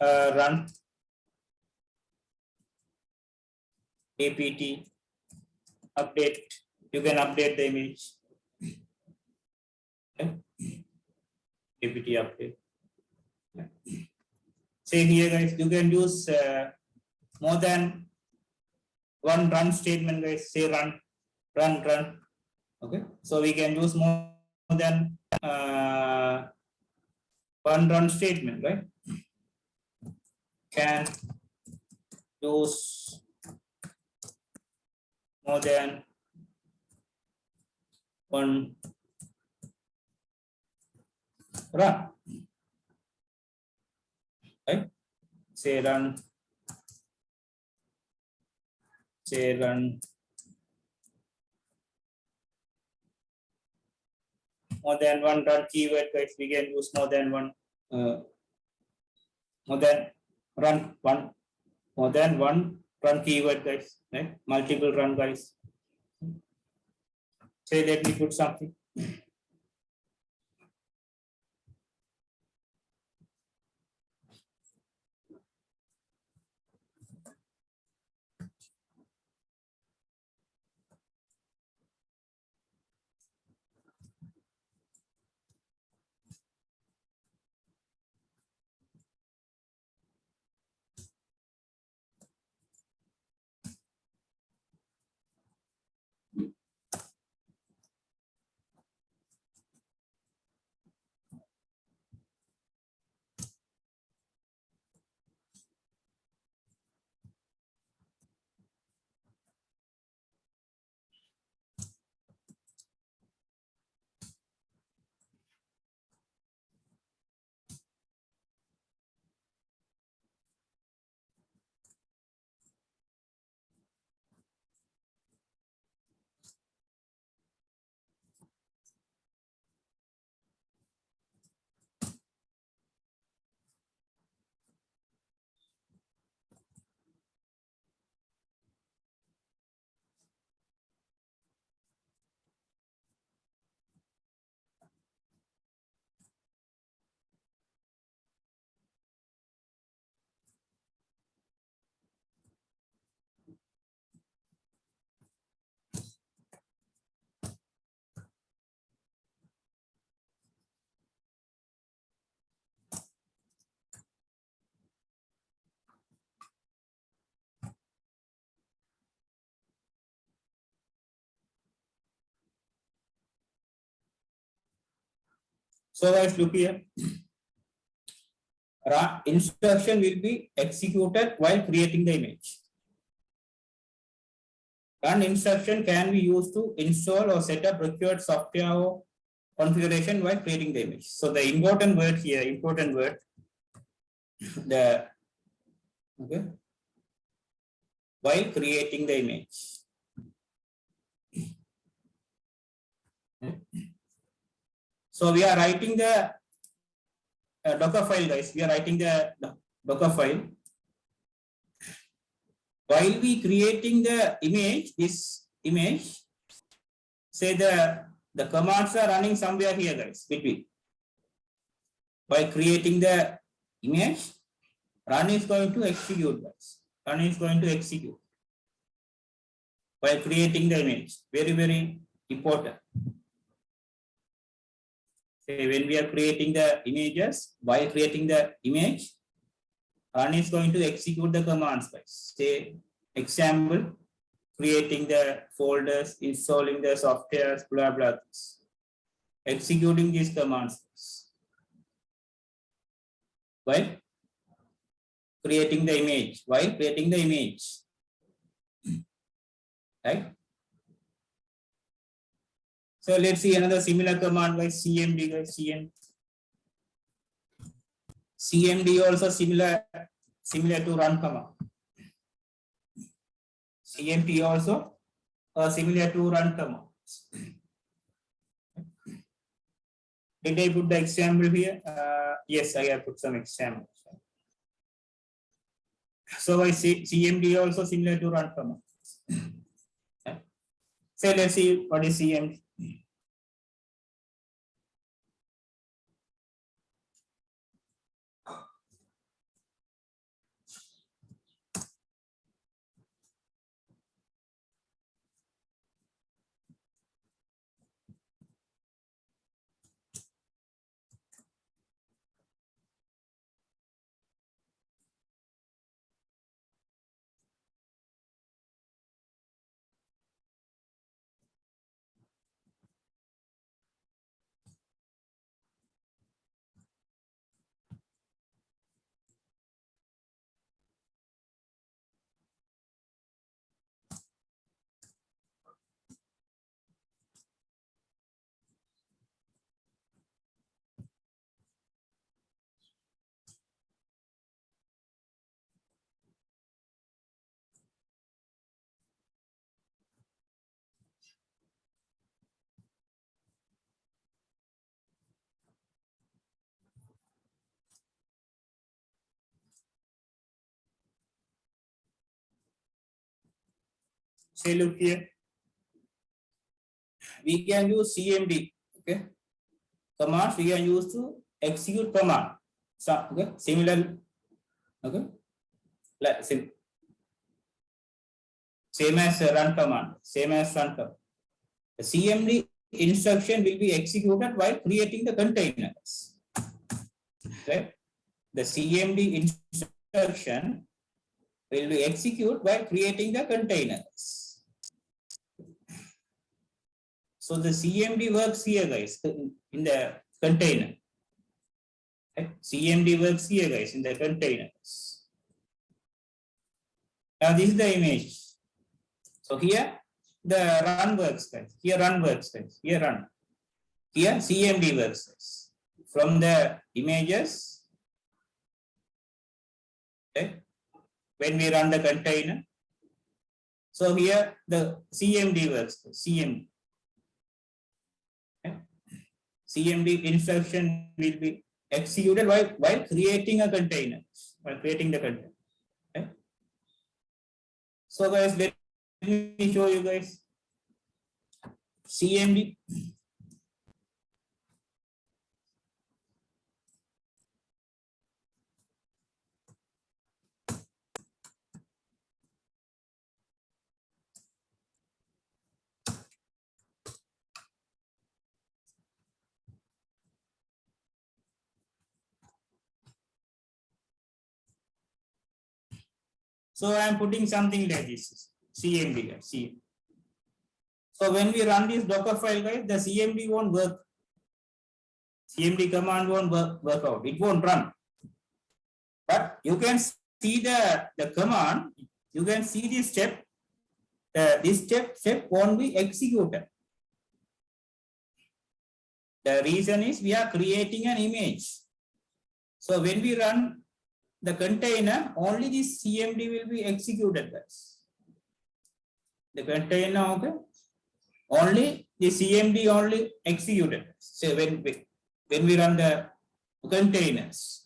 run apt update. You can update the image. Okay. apt update. Say here, guys, you can use more than one run statement, guys. Say run. Okay, so we can use more than one run statement, right? Can use more than one run, right? Say run more than one run keyword, guys. We can use more than one more than one run keyword, guys, right? Multiple run, guys. Say let me put something. So guys, look here. Instruction will be executed while creating the image. Run instruction can be used to install or set up required software or configuration while creating the image. So the important word here, the okay, while creating the image. So we are writing the Docker file, guys. We are writing the Docker file. While we creating the image, this image, say the commands are running somewhere here, guys, between. By creating the image, run is going to execute, guys. Run is going to execute by creating the image. Very, very important. Say when we are creating the images, while creating the image, run is going to execute the commands, guys. Say example, creating the folders, installing the softwares, blah blah. Executing these commands while creating the image. While creating the image, right? So let's see another similar command like cmd, guys. CMD also similar to run command. CMD also similar to run command. Did I put the example here? Yes, I have put some examples. So I see CMD also similar to run command. So let's see what is CMD. Say look here. We can use CMD, okay? Commands we can use to execute command. So, okay, similar, okay, like same as run command, The CMD instruction will be executed while creating the containers. Right? The CMD instruction will be executed while creating the containers. So the CMD works here, guys, in the container. Right? CMD works here, guys, in the containers. Now this is the image. So here the run works, guys. Here run works, guys. Here run. Here CMD works, guys. From the images, okay, when we run the container. So here the CMD works, CMD. CMD instruction will be executed while creating a container, while creating the container. Okay? So guys, let me show you guys CMD. So I am putting something like this, CMD, guys, CMD. So when we run this Docker file, guys, the CMD won't work. CMD command won't work out. It won't run. But you can see the command. You can see this step. This step won't be executed. The reason is we are creating an image. So when we run the container, only this CMD will be executed, guys. The container, okay? Only the CMD only executed. So when we run the containers,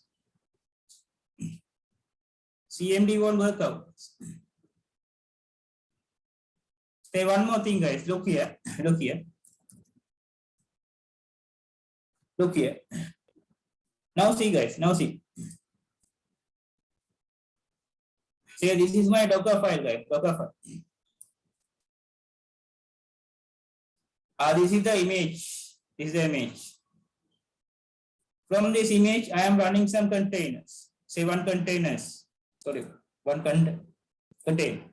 CMD won't work out. Say one more thing, guys. Look here. Look here. Look here. Now see, guys. Now see. Say this is my Docker file, guys. Docker file. This is the image. This is the image. From this image, I am running some containers. Say one containers. Sorry, one container.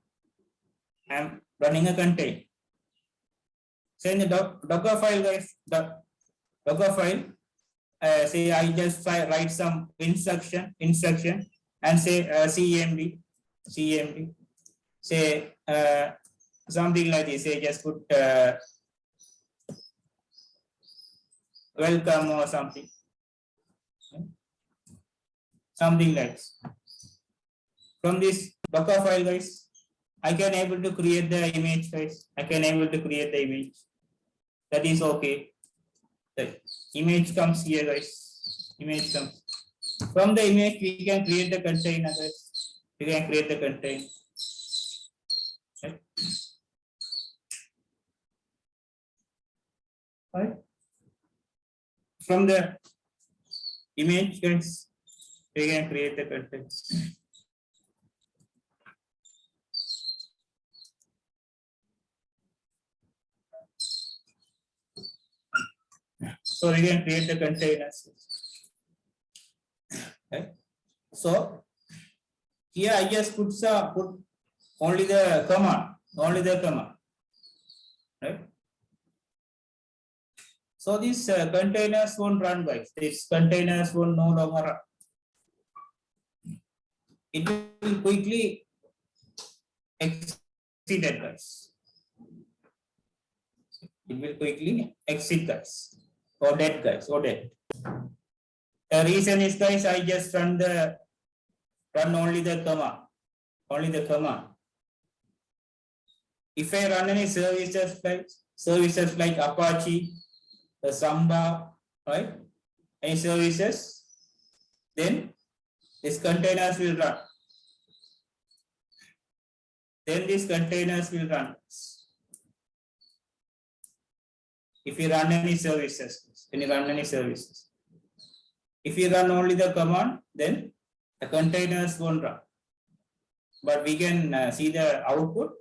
I am running a container. Say in the Docker file, guys. The Docker file. Say I just write some instruction, and say CMD. Say something like this. Say just put welcome or something. Something like this. From this Docker file, guys, I can able to create the image, guys. I can able to create the image. That is okay. The image comes here, guys. Image comes. From the image, we can create the container, guys. We can create the container. Right? From the image, guys, we can create the container. So we can create the containers. Okay. So here I just put only the command, right? So these containers won't run, guys. These containers will no longer run. It will quickly exit, guys. It will quickly exit, guys. Or dead, guys. Or dead. The reason is, guys, I just run only the command. Only the command. If I run any services like Apache, the Samba, right? Any services, then these containers will run. Then these containers will run. If you run any services, if you run only the command, then the containers won't run. But we can see the output.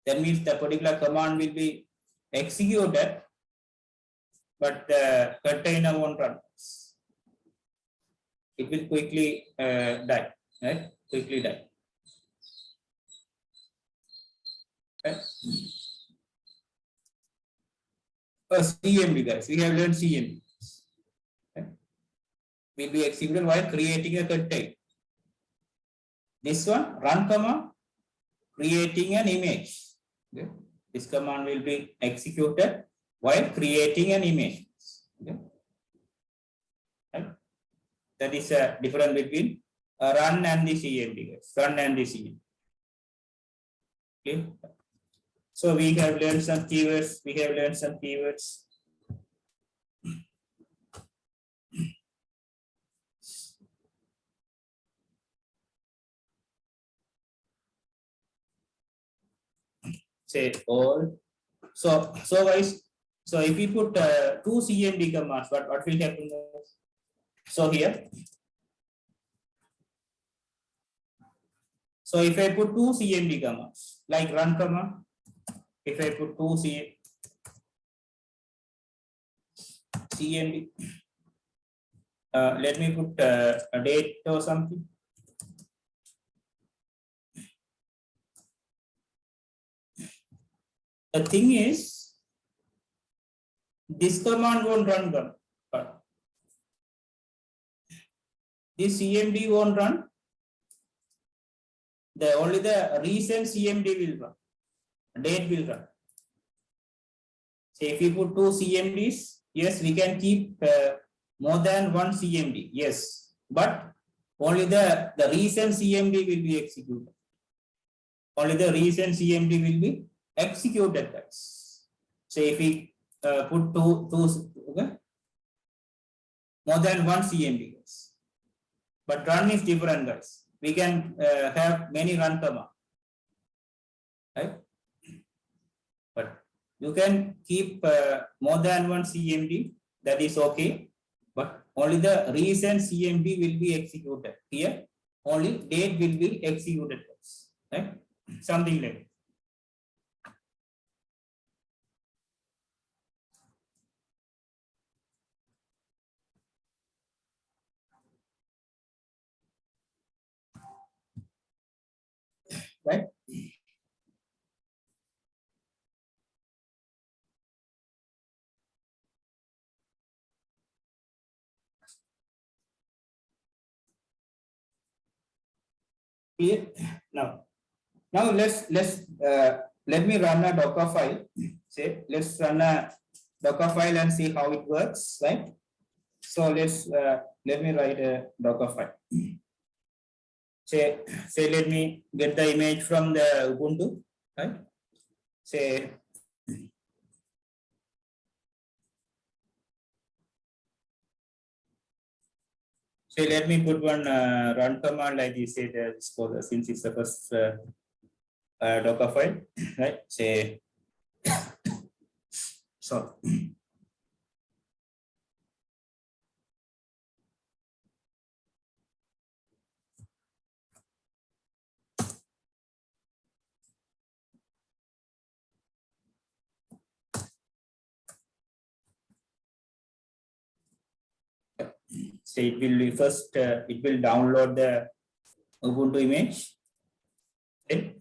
That means the particular command will be executed, but the container won't run. It will quickly die, right? Quickly die. Right? CMD, guys. We have learned CMD. Okay. Will be executed while creating a container. This one, run command, creating an image. Okay. This command will be executed while creating an image. Okay. Right. That is a difference between run and the CMD, guys. Run and the CMD. Okay. So we have learned some keywords. Say all. So guys, so if we put two CMD commands, what will happen? So here. So if I put two CMD commands, like run command, if I put two CMD, let me put a date or something. The thing is, this command won't run, this CMD won't run. Only the recent CMD will run. Date will run. So if we put 2 CMDs, yes, we can keep more than 1 CMD. Yes, but only the recent CMD will be executed. Only the recent CMD will be executed. Guys. So if we put two okay, more than 1 CMD, guys. But run is different, guys. We can have many run commands, right? But you can keep more than 1 CMD. That is okay. But only the recent CMD will be executed. Here, only date will be executed, guys. Right? Something like that. Right? Clear? Now let me run a Docker file. Say let's run a Docker file and see how it works, right? So let me write a Docker file. Say let me get the image from the Ubuntu, right? Say let me put one run command like this. Say that since it's the first Docker file, right? Say so. So it will be first, it will download the Ubuntu image. Okay.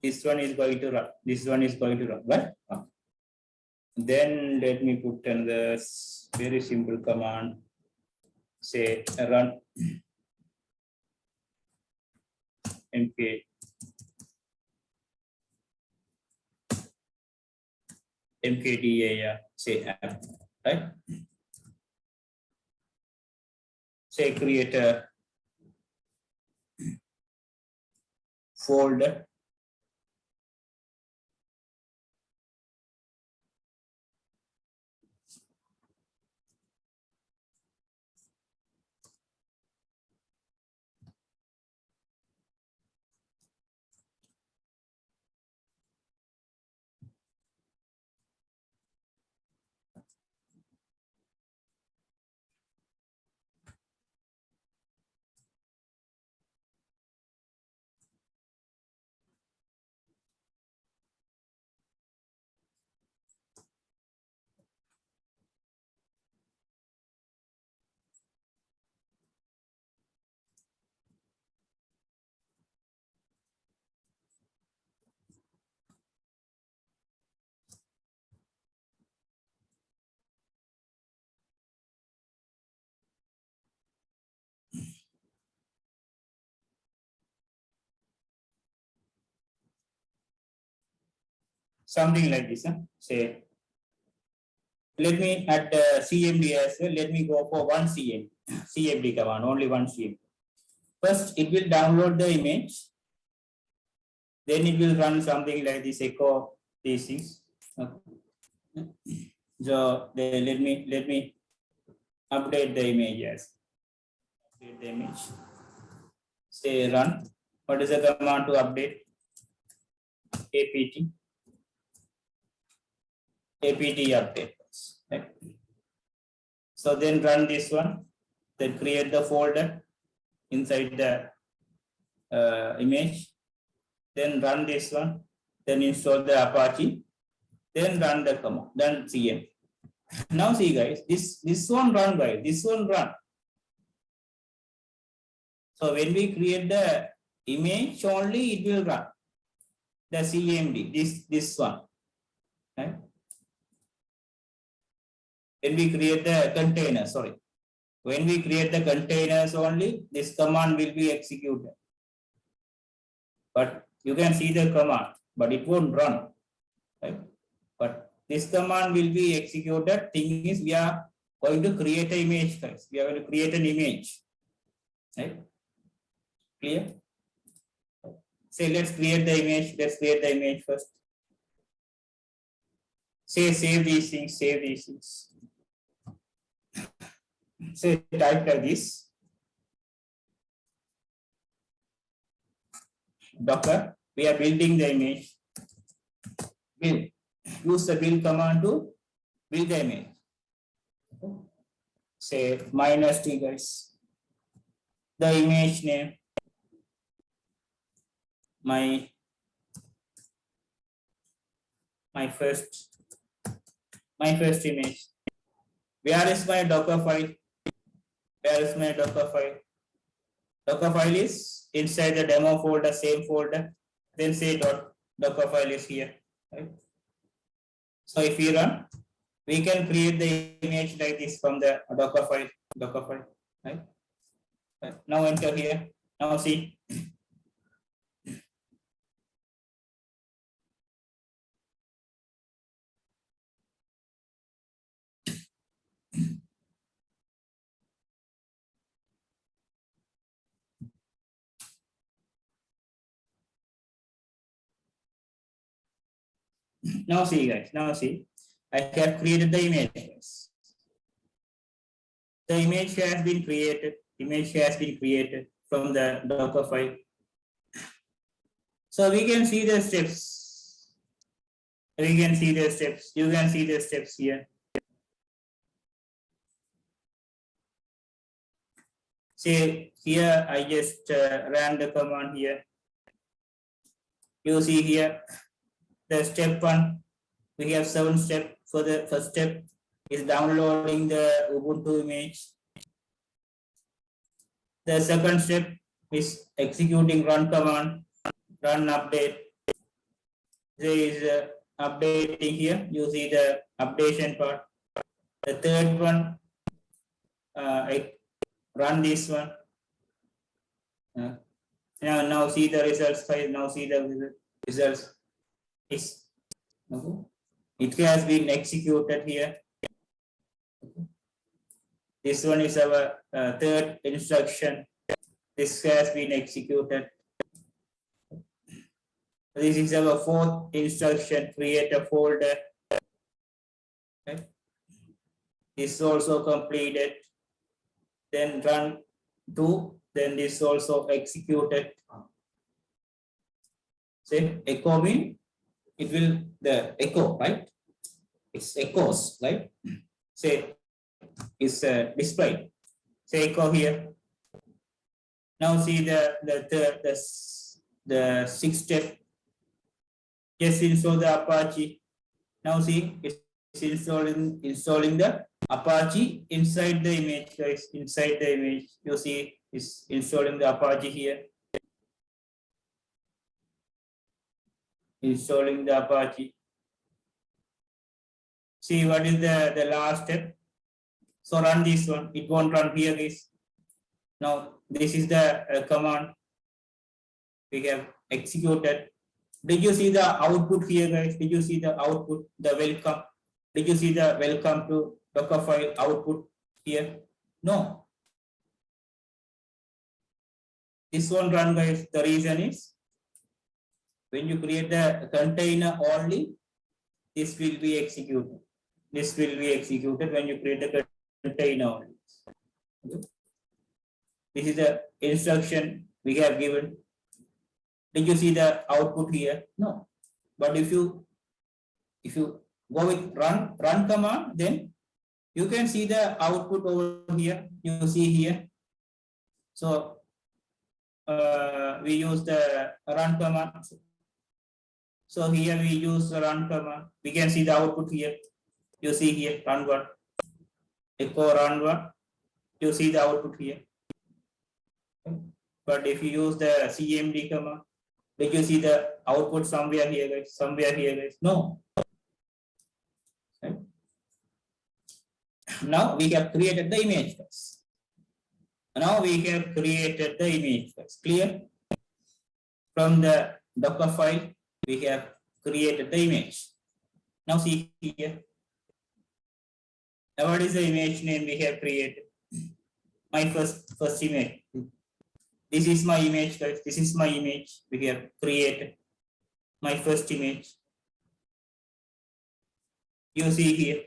This one is going to run. This one is going to run, right? Then let me put another very simple command. Say run mk mkdir say app, right? Say create a folder. Something like this. Say, let me add CMD as well. Let me go for one CMD command, only one CMD. First, it will download the image. Then it will run something like this echo these things. So let me update the image. Yes, update the image. Say run. What is the command to update? apt update. Right? So then run this one. Then create the folder inside the image. Then run this one. Then install the Apache. Then run the command. Then cm. Now see guys, this one run, guys. This one run. So when we create the image, only it will run the CMD. This one. Right? When we create the container, sorry. When we create the containers only, this command will be executed. But you can see the command, but it won't run. Right? But this command will be executed. Thing is, we are going to create an image, guys. We are going to create an image. Right? Clear? Say, let's create the image. Let's create the image first. Say, save these things, save these things. Say, type like this. Docker, we are building the image. Build. Use the build command to build the image. Say -t, guys. The image name. My first image. Where is my Docker file? Where is my Docker file? Docker file is inside the demo folder, same folder. Then say Docker file is here. Right? So if we run, we can create the image like this from the Docker file. Right? Now enter here. Now see. Now see, guys. Now see. I have created the image, guys. The image has been created. Image has been created from the Docker file. So we can see the steps. We can see the steps. You can see the steps here. See here, I just ran the command here. You see here the step 1. We have 7 steps. So the first step is downloading the Ubuntu image. The second step is executing run command, run update. There is updating here. You see the updation part. The third one, I run this one. Now see the results file. Now see the results. It has been executed here. This one is our third instruction. This has been executed. This is our fourth instruction, create a folder. Okay. This is also completed. Then run 2, then this also executed. Say echo mean it will the echo, right? It's echoes, right? Say is displayed. Say echo here. Now see the sixth step. Just install the Apache. Now see it's installing the Apache inside the image, guys. Inside the image, you see it's installing the Apache here. Installing the Apache. See what is the last step. So run this one. It won't run here, guys. Now this is the command we have executed. Did you see the output here, guys? Did you see the output, the welcome? Did you see the welcome to Docker file output here? No. This one run, guys. The reason is when you create the container only, this will be executed. This will be executed when you create the container only. Okay. This is the instruction we have given. Did you see the output here? No. But if you go with run command, then you can see the output over here. You see here. So we use the run command. So here we use the run command. We can see the output here. You see here run 1. Echo run 1. You see the output here. But if you use the cmd command, did you see the output somewhere here, guys? Somewhere here, guys? No. Okay. Now we have created the image, guys. Now we have created the image. Clear? From the Docker file, we have created the image. Now see here. Now what is the image name we have created? My first image. This is my image, guys. This is my image. We have created my first image. You see here.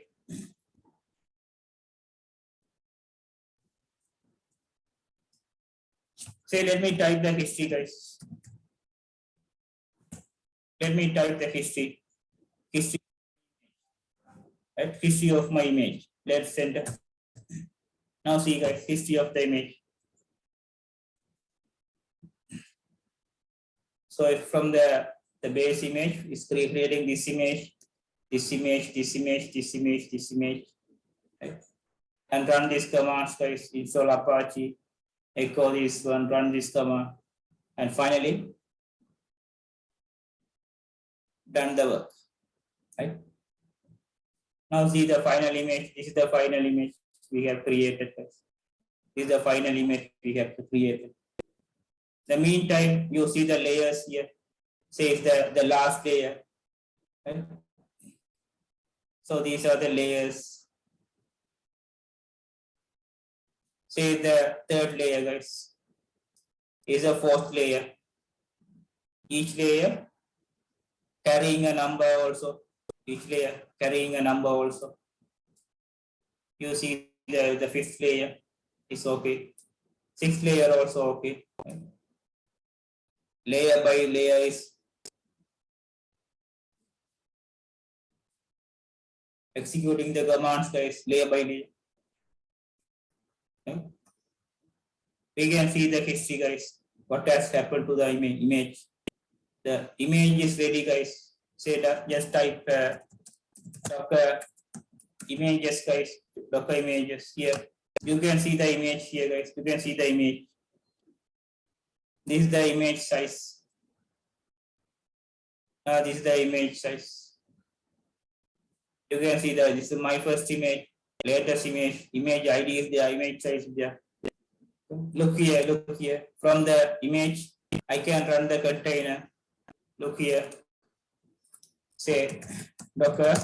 Say, let me type the history, guys. Let me type the history. History, right? History of my image. Let's enter. Now see, guys, history of the image. So if from the base image is creating this image, this image, this image, this image, this image, right? And run this command, guys, install Apache, echo this one, run this command, and finally done the work, right? Now see the final image. This is the final image we have created. This is the final image we have created. The meantime, you see the layers here. Say the last layer, right? So these are the layers. Say the third layer, guys, is a fourth layer. Each layer carrying a number also. Each layer carrying a number also. You see the fifth layer is okay. Sixth layer also okay. Layer by layer is executing the commands, guys, layer by layer. Okay. We can see the history, guys. What has happened to the image? The image is ready, guys. Say that, just type Docker images, guys. Docker images here. You can see the image here, guys. You can see the image. This is the image size. This is the image size. You can see that this is my first image, latest image. Image ID is there, image size is there. Look here, look here. From the image, I can run the container. Look here. Say Docker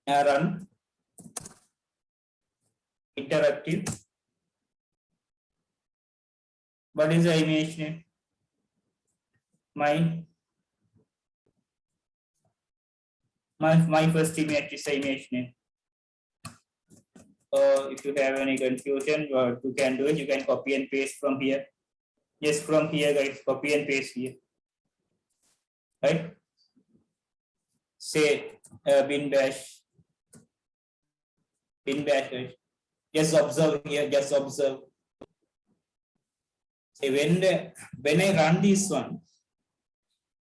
run interactive. What is the image name? My first image is the image name. So if you have any confusion, you can do it. You can copy and paste from here. Yes, from here, guys, copy and paste here. Right? Say bin bash, guys. Just observe here. Just observe. Say when I run this one,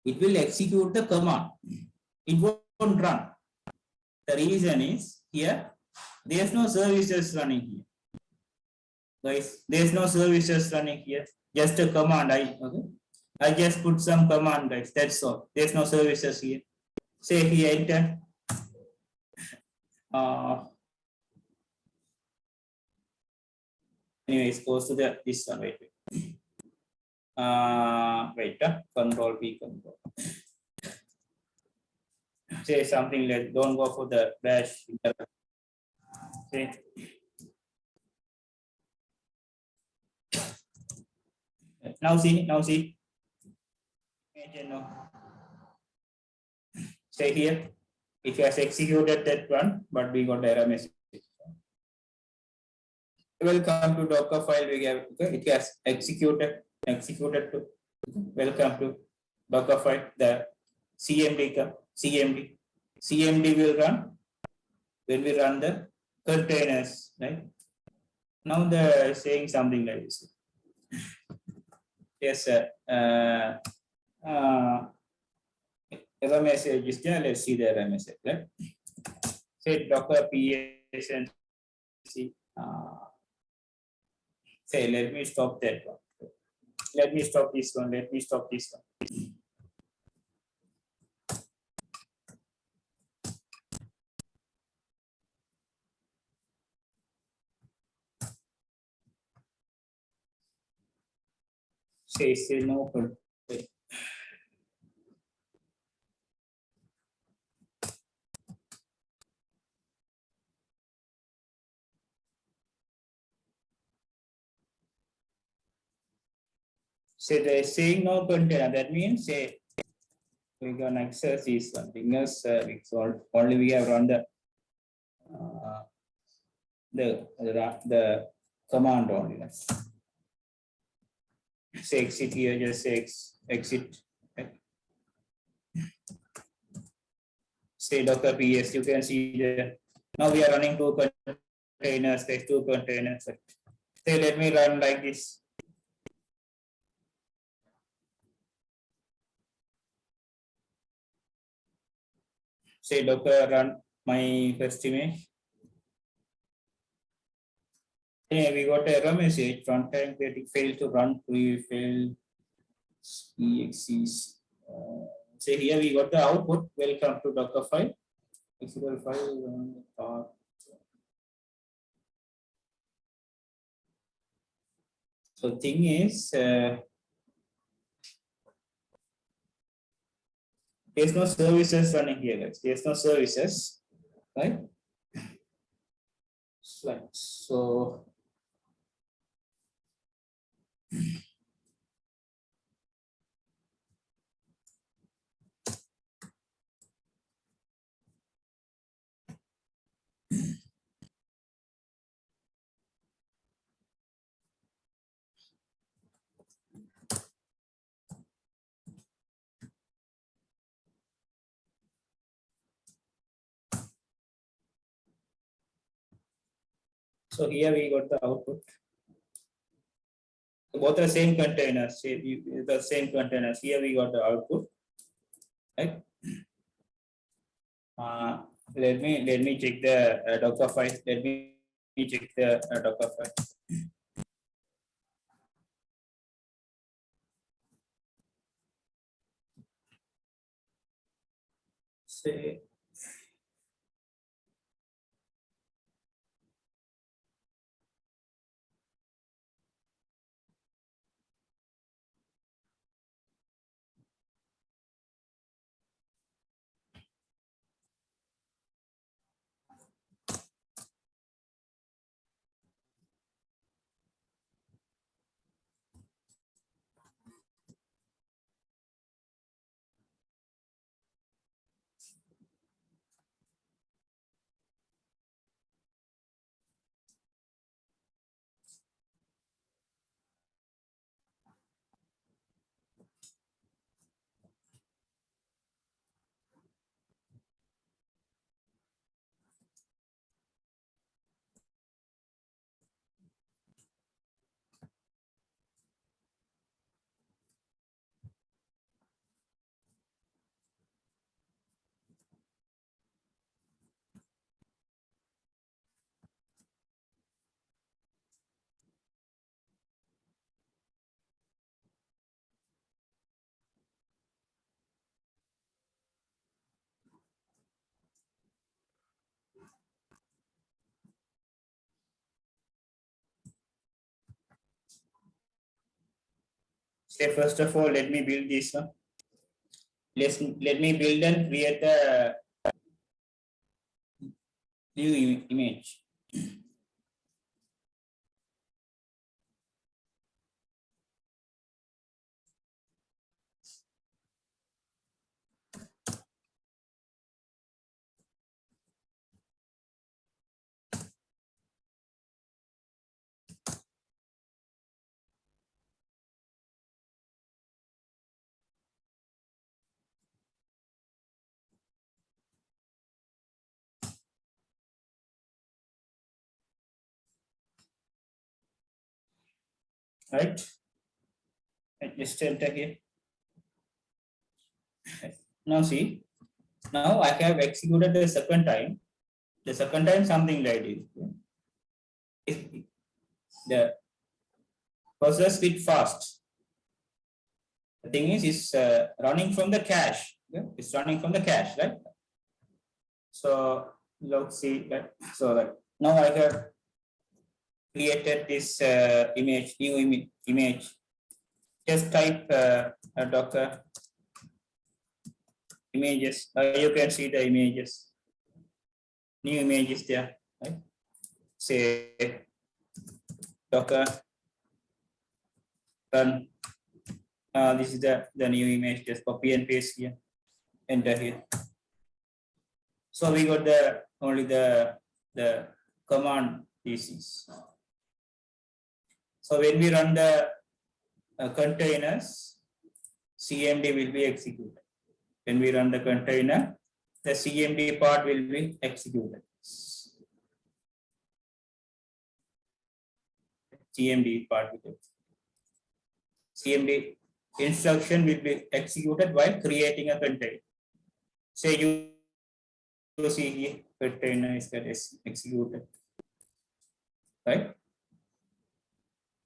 it will execute the command. It won't run. The reason is here, there's no services running here. Guys, there's no services running here. Just a command. I just put some command, guys. That's all. There's no services here. Say here, enter. Anyways, goes to this one. Wait. Control V, control. Say something like, don't go for the bash. Say, now see. Say here, it has executed that one, but we got error message. Welcome to Docker file. We have it has executed to. Welcome to Docker file. The CMD will run when we run the containers, right? Now they're saying something like this. Yes, error message is there. Let's see the error message. Right? Say Docker PSNC. Say, let me stop that one. Let me stop this one. Let me stop this one. say no content. Say they're saying no container. That means say we're gonna access is something else. Only we have run uh, the command only. Say exit here, just say exit. Say Docker PS. You can see the now we are running two containers. There's two containers. Say let me run like this. Say Docker run my first image. Yeah, we got a error message. Runtime getting failed to run. We failed exes. Say here we got the output. Welcome to Docker file. Executable file. So thing is, there's no services running here, guys. There's no services, right? So so here we got the output. Both are same containers. The same containers. Here we got the output, right? Let me check the Docker file. Let me check the Docker file. Say first of all, let me build this one. Let me build and create a new image. Right? Just enter here. Now see, now I have executed the second time. The second time something like this. If the process it fast. The thing is, it's running from the cache. Yeah? It's running from the cache, right? So let's see that. So that now I have created this image, new image. just type Docker images. You can see the images, new images there. Right? Say Docker run. This is the new image. Just copy and paste here. Enter here. So we got the only the command pieces. So when we run the containers, CMD will be executed. When we run the container, the CMD part will be executed. CMD part will be CMD instruction will be executed while creating a container. Say you see here container is executed, right?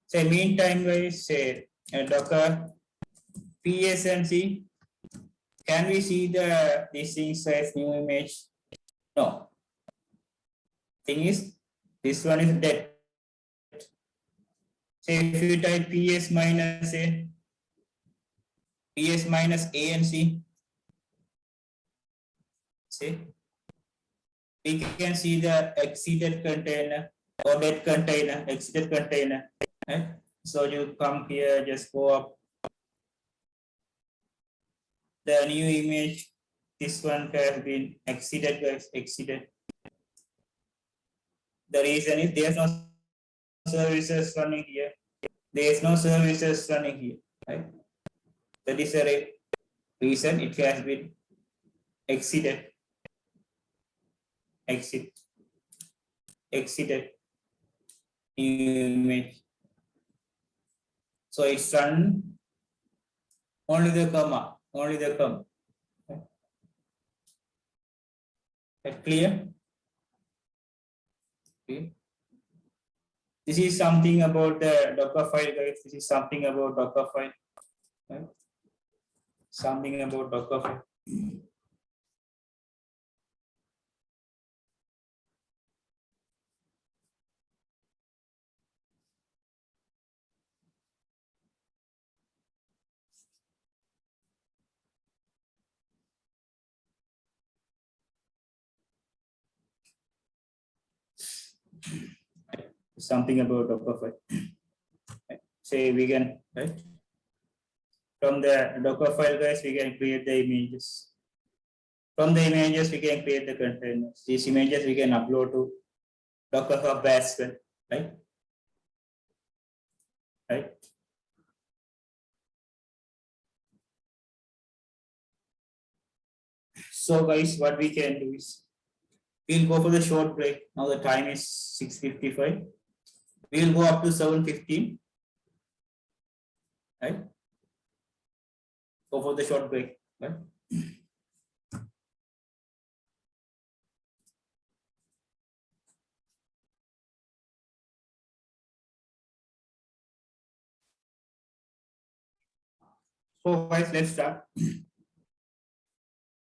Say meantime, guys, say Docker PS and C. Can we see these things as new image? No. Thing is, this one is dead. Say if you type PS minus A, PS minus A and C, see, we can see the exited container or dead container, exited container. Right? So you come here, just go up. The new image, this one has been exited, guys, exited. The reason is there's no services running here. There is no services running here, right? That is the reason it has been exited. Exited image. So it's run only the comma, only the comma. That clear? Okay. This is something about the Docker file, guys. This is something about Docker file. Right? Something about Docker file. Something about Docker file. Right? Say we can, right? From the Docker file, guys, we can create the images. From the images, we can create the containers. These images we can upload to Docker Hub as well, right? Right. So, guys, what we can do is we'll go for the short break. Now the time is 6:55. We'll go up to 7:15. Right? Go for the short break. Right? So, guys, let's start.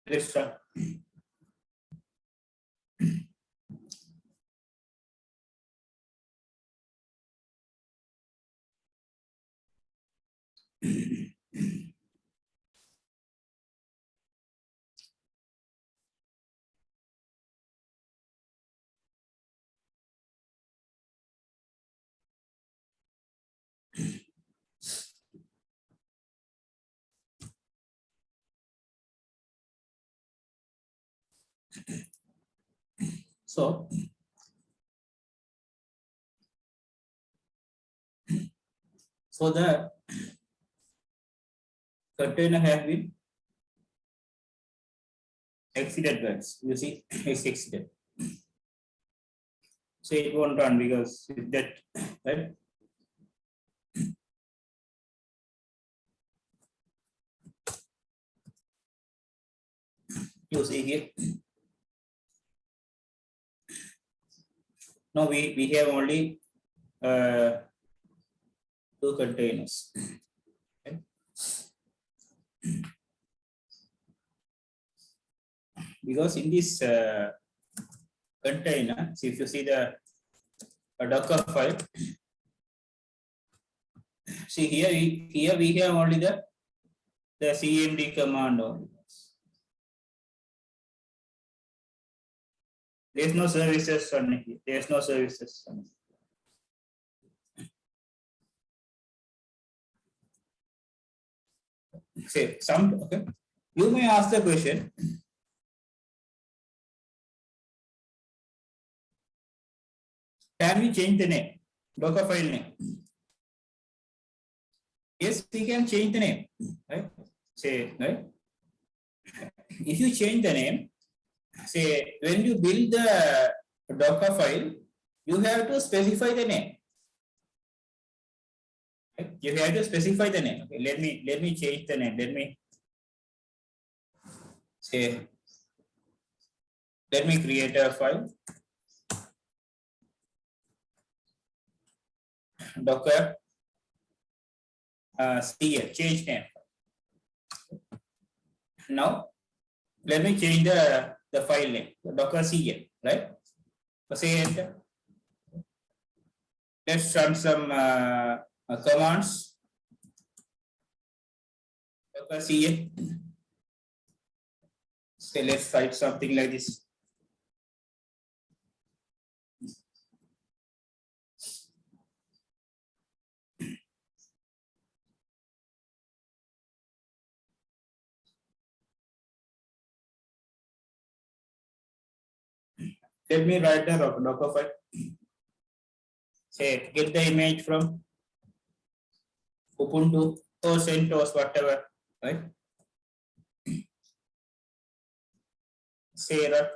Let's start. So the container has been exited, guys. You see, it's exited. So it won't run because it's dead, right? You see here. Now we have only 2 containers. Okay. Because in this container, so if you see the Docker file, See here we have only the cmd command only. There's no services on it. There's no services on it. Say some okay. You may ask the question. Can we change the name? Docker file name. Yes, we can change the name. Right? Say right. If you change the name, say when you build the Docker file, you have to specify the name. Right? You have to specify the name. Okay, let me change the name. Let me create a file. Docker CL, change name. Now let me change the file name, Docker CL, right? So say enter. Let's run some commands. Docker CL. Say let's write something like this. Let me write the Docker file. Say get the image from Ubuntu or CentOS, whatever, right? Say apt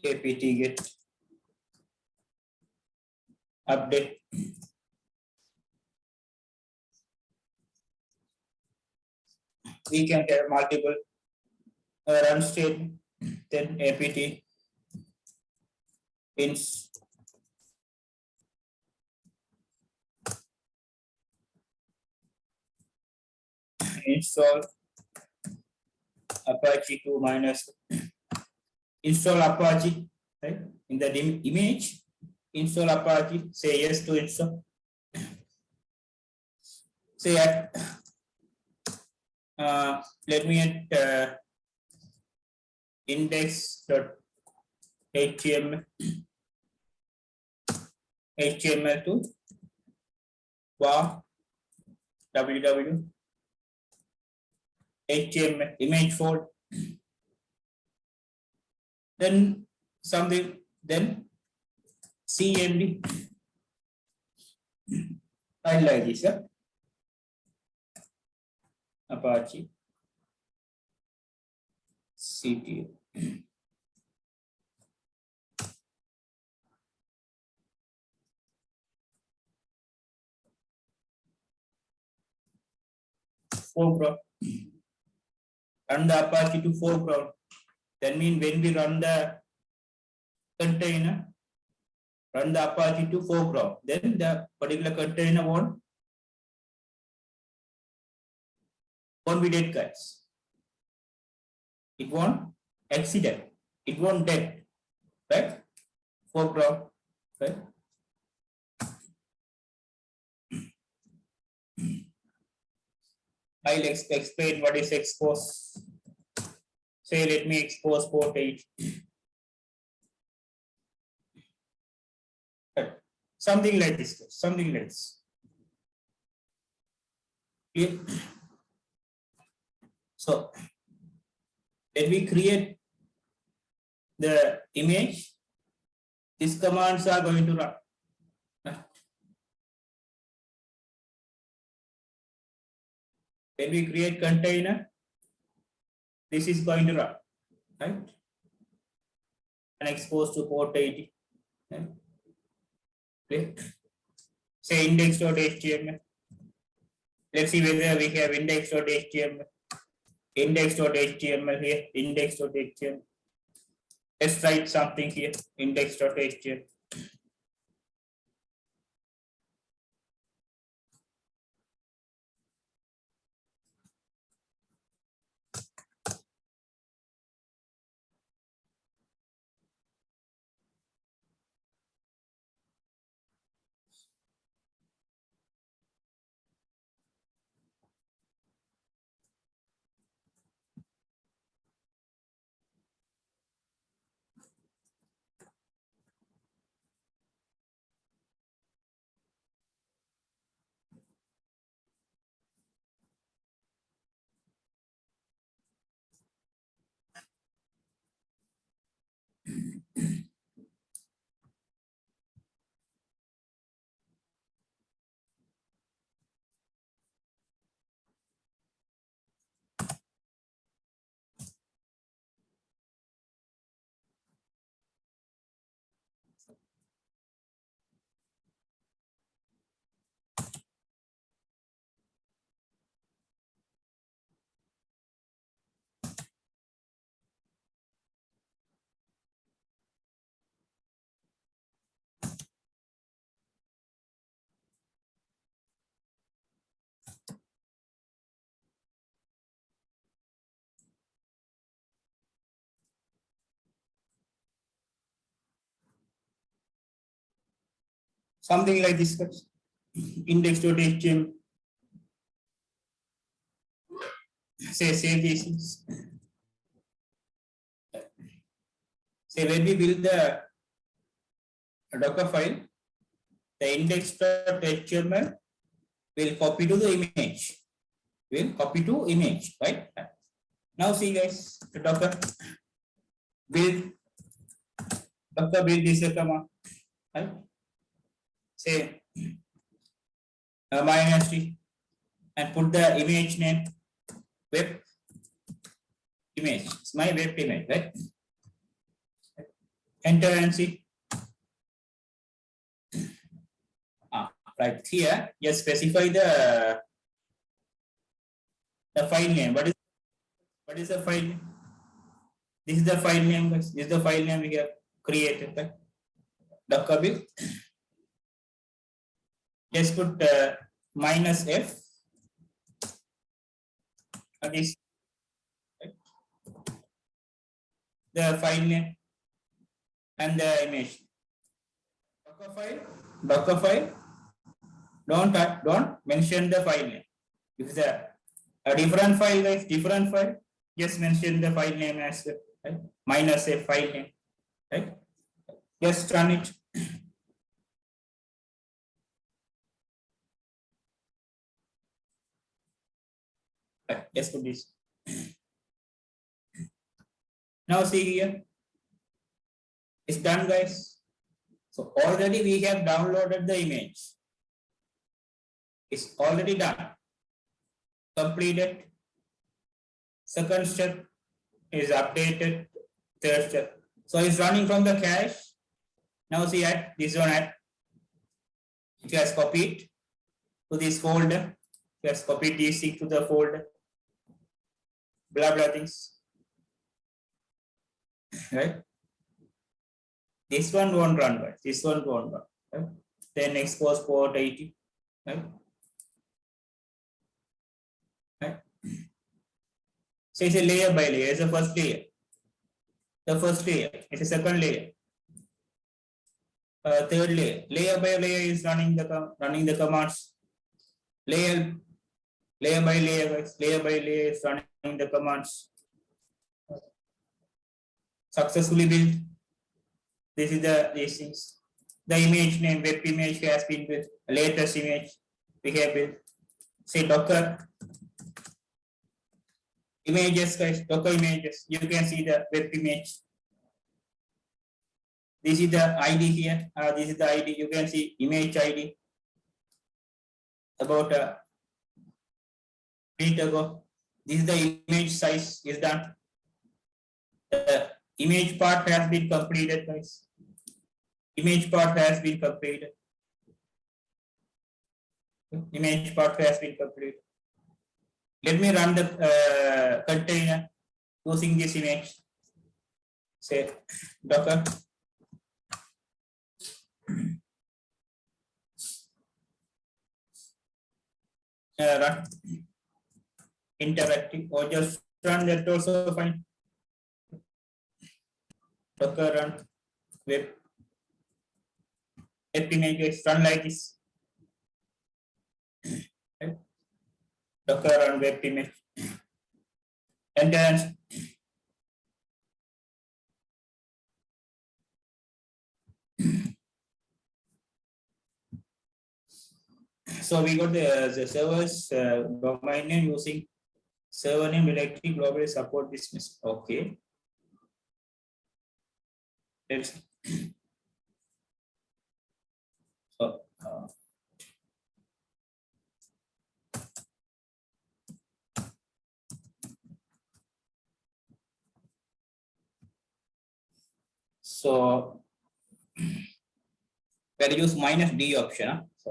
get update. We can have multiple run state, then apt install Apache 2 minus install Apache, right? In the image, install Apache, say yes to install. Say at let me at index.html to var www html image folder, then something, then cmd file like this, Apache ctl. Foreground. Run the Apache to foreground. That means when we run the container, run the Apache to foreground, then the particular container won't be dead, guys. It won't accident. It won't dead, right? Foreground, right? I'll explain what is expose. Say, let me expose port 8. Something like this. Something like this. Okay. So, when we create the image, these commands are going to run. When we create container, this is going to run, right? And expose to port 80. Right? Okay. Say index.html. Let's see whether we have index.html. Index.html here, index.html. Let's write something here, index.html. something like this, guys. Index.html. Say save these things. Say when we build the Docker file, the index.html will copy to the image. Will copy to image, right? Now see, guys, the Docker build this command, right? Say -t and put the image name web image. It's my web image, right? Enter and see. Right here, just specify the file name. What is the file name? This is the file name, guys. This is the file name we have created. Right? Docker build. Just put -f. And this, right? The file name and the image. Docker file. Don't mention the file name. If it's a different file, guys, different file, just mention the file name as well, right? -f file name, right? Just run it. Right, just put this. Now see here, it's done, guys. So already we have downloaded the image. It's already done. Completed. Second step is updated. Third step. So it's running from the cache. Now see at this one at it has copied to this folder. It has copied this thing to the folder. Blah blah things. Right? This one won't run, right? This one won't run. Right? Then expose port 80. Right? Right? So it's a layer by layer. It's the first layer. The first layer. It's a second layer. Third layer. Layer by layer is running the commands. Layer by layer, guys. Layer by layer is running the commands. Successfully built. This is these things. The image name, web image has been built. Latest image we have built. Say Docker images, guys. Docker images. You can see the web image. This is the ID here. This is the ID. You can see image ID. About a minute ago. This is the image size is done. The image part has been completed, guys. Image part has been completed. Image part has been completed. Let me run the container using this image. Say Docker. Run interactive or just run that also fine. Docker run web images run like this. Right? Docker run web image. And then so we got the servers domain name using server name directory globally support business. Okay. Let's so so we'll use -d option. So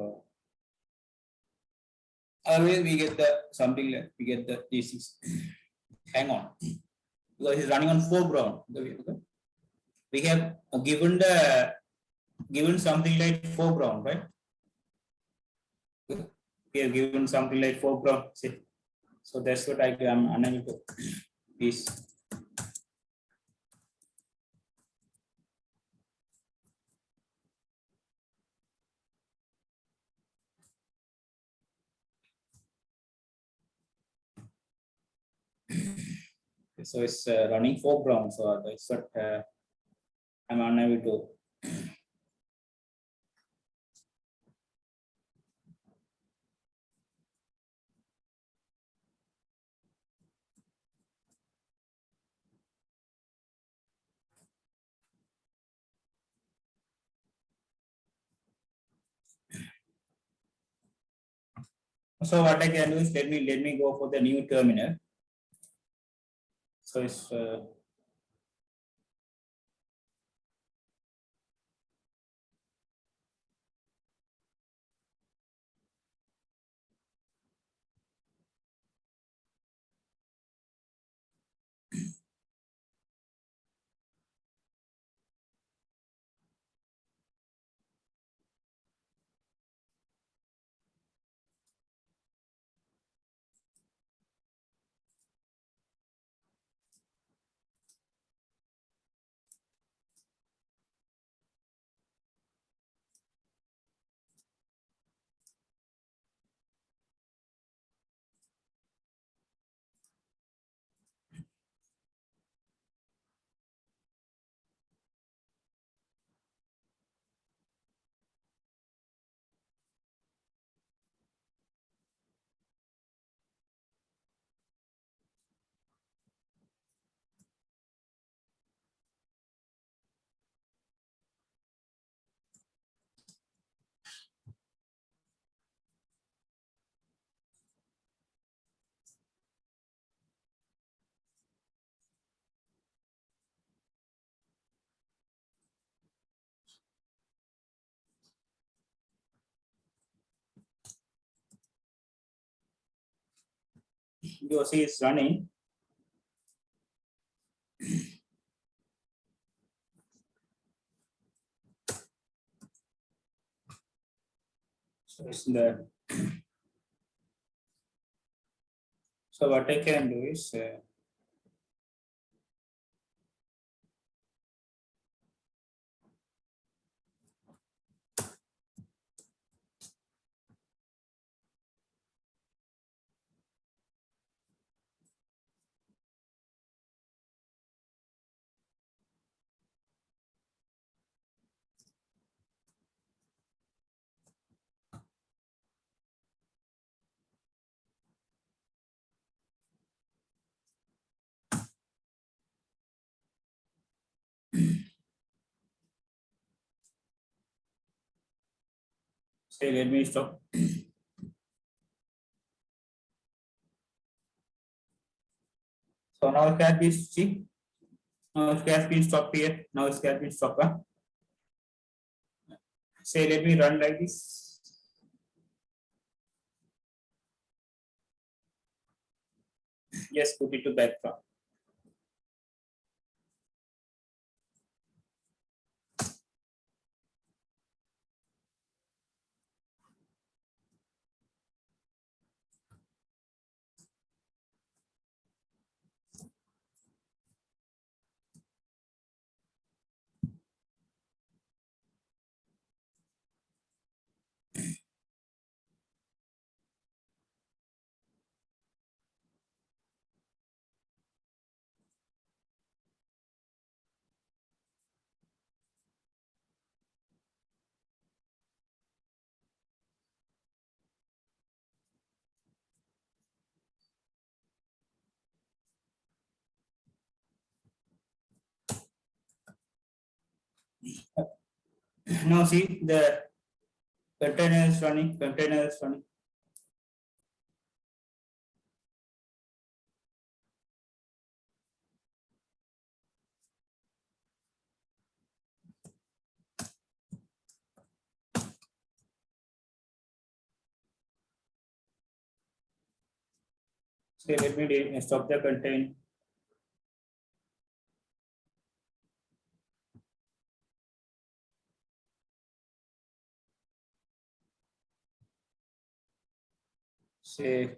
always we get the something like we get the this is hang on because it's running on foreground. We have given something like foreground, right? We have given something like foreground. See? So that's what I'm unable to this. So it's running foreground. So that's what I'm unable to. So what I can do is let me go for the new terminal. So it's you see it's running. So it's the. So what I can do is. Say let me stop. So now it can be see. Now it can be stop here. Now it can be stop. Say let me run like this. Just put it to background. Now see the container is running. Container is running. Say let me stop the container. Say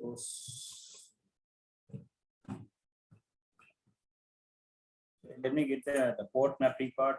suppose. Let me get the port mapping part.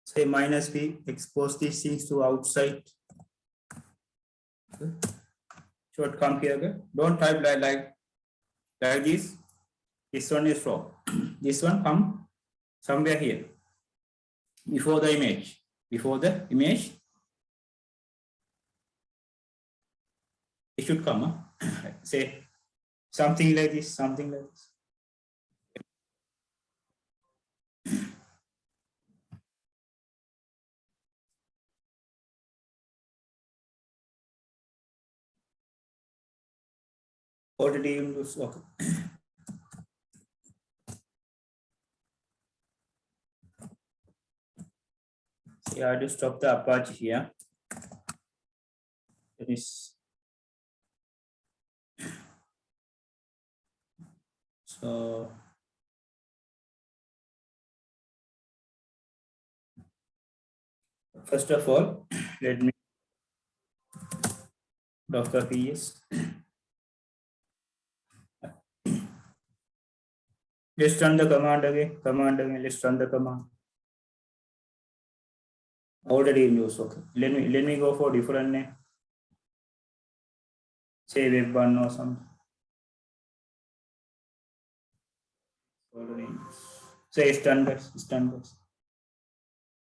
Say minus B, expose these things to outside. Should come here. Okay? Don't type like this. This one is wrong. This one come somewhere here before the image. Before the image, it should come. Say something like this. Something like this. Already in this. Okay. So I have to stop the Apache here. That is so. First of all, let me Docker ps. Let's run the command again. Let's run the command. Already in use. Okay. Let me go for different name. Say web1 or something. Already in use. Say standards.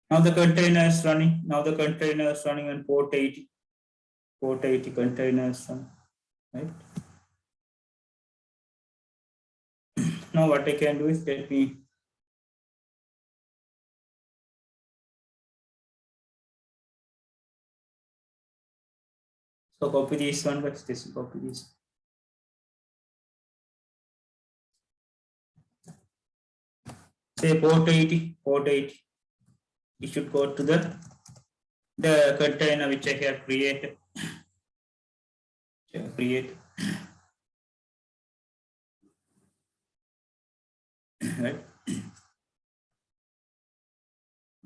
Now the container is running. On port 80. Port 80 containers running. Right. Now what I can do is let me so copy this one, but this copy this. Say port 80. It should go to the container which I have created. Right.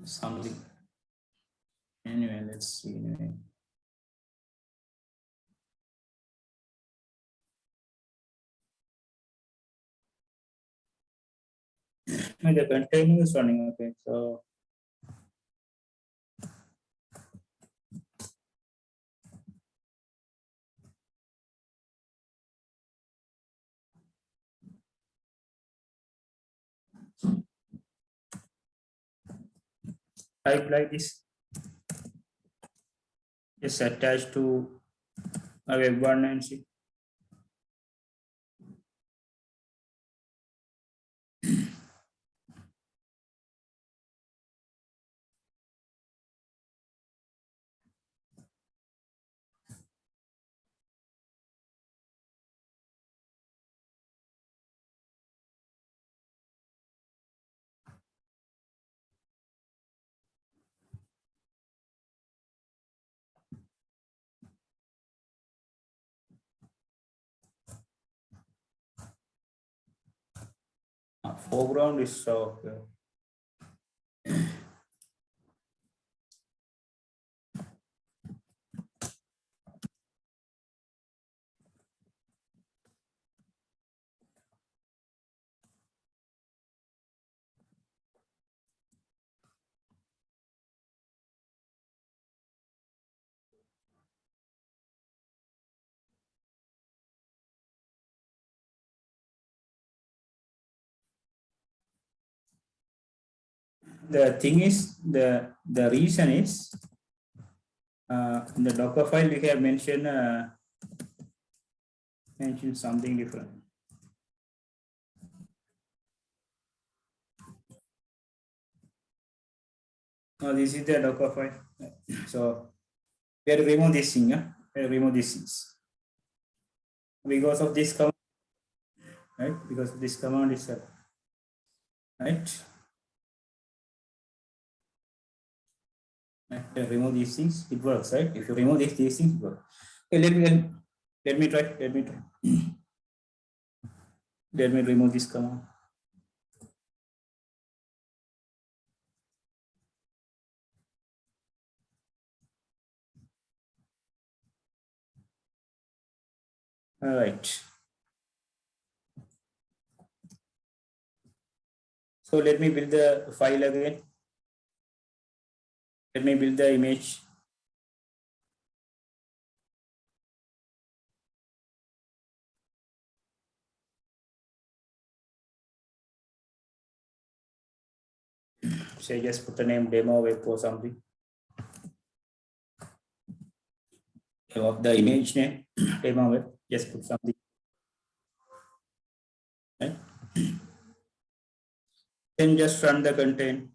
Something. Anyway, let's see. Anyway. The container is running. Okay, so type like this. Just attached to a web1 and see. Foreground is okay. the thing is, the reason is, in the Docker file we have mentioned something different. Now this is the Docker file. So we have to remove this thing. Yeah? We have to remove these things because of this command, right? Because of this command is right. Remove these things, it works, right? If you remove these things, it works. Okay, let me try. Let me remove this command. All right. So let me build the file again. Let me build the image. Say just put the name demo web or something. Of the image name, demo web. Just put something. Right? Then just run the content.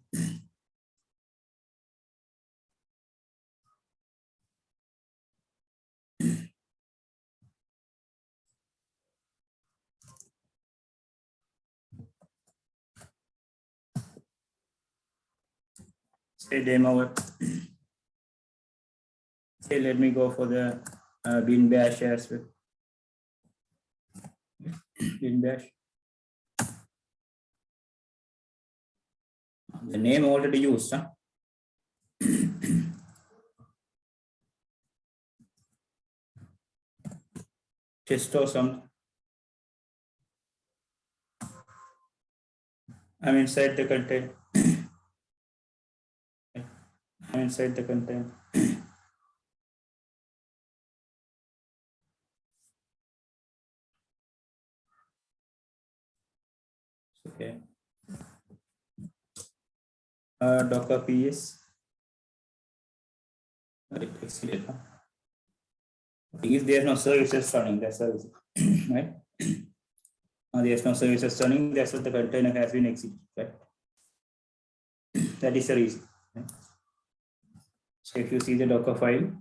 Say demo web. Say let me go for the bin bash as well. Bin bash. The name already used, huh? Test or something. I'm inside the content. I'm inside the content. Okay. Docker PS. Right, excellent. If there's no services running, that's service, right? There's no services running, that's what the container has been exited, right? That is the reason. Right? So if you see the Docker file,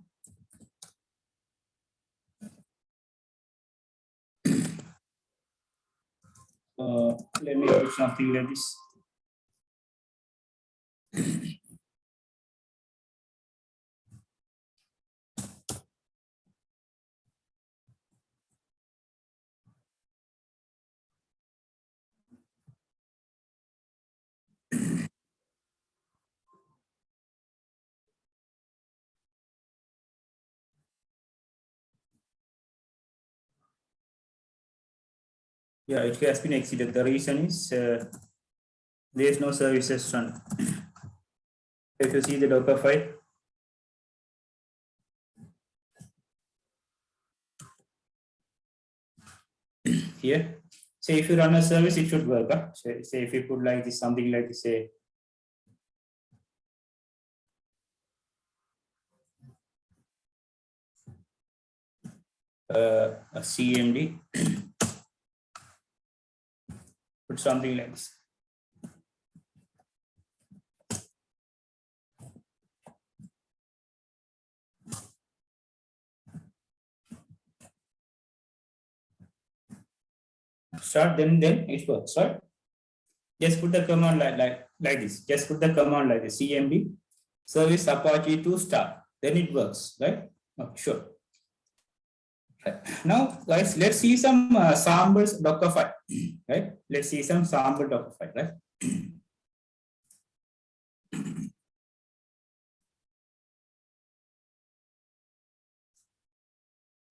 let me put something like this. Yeah, it has been exited. The reason is there is no services run. If you see the Docker file, here, say if you run a service, it should work. Huh? Say if you put like this, something like this, say a CMD, put something like this. Start, then it works, right? Just put the command like this. Just put the command like this. CMD service Apache to start. Then it works, right? Oh, sure. Right. Now, guys, let's see some samples Docker file, right? Let's see some sample Docker file, right?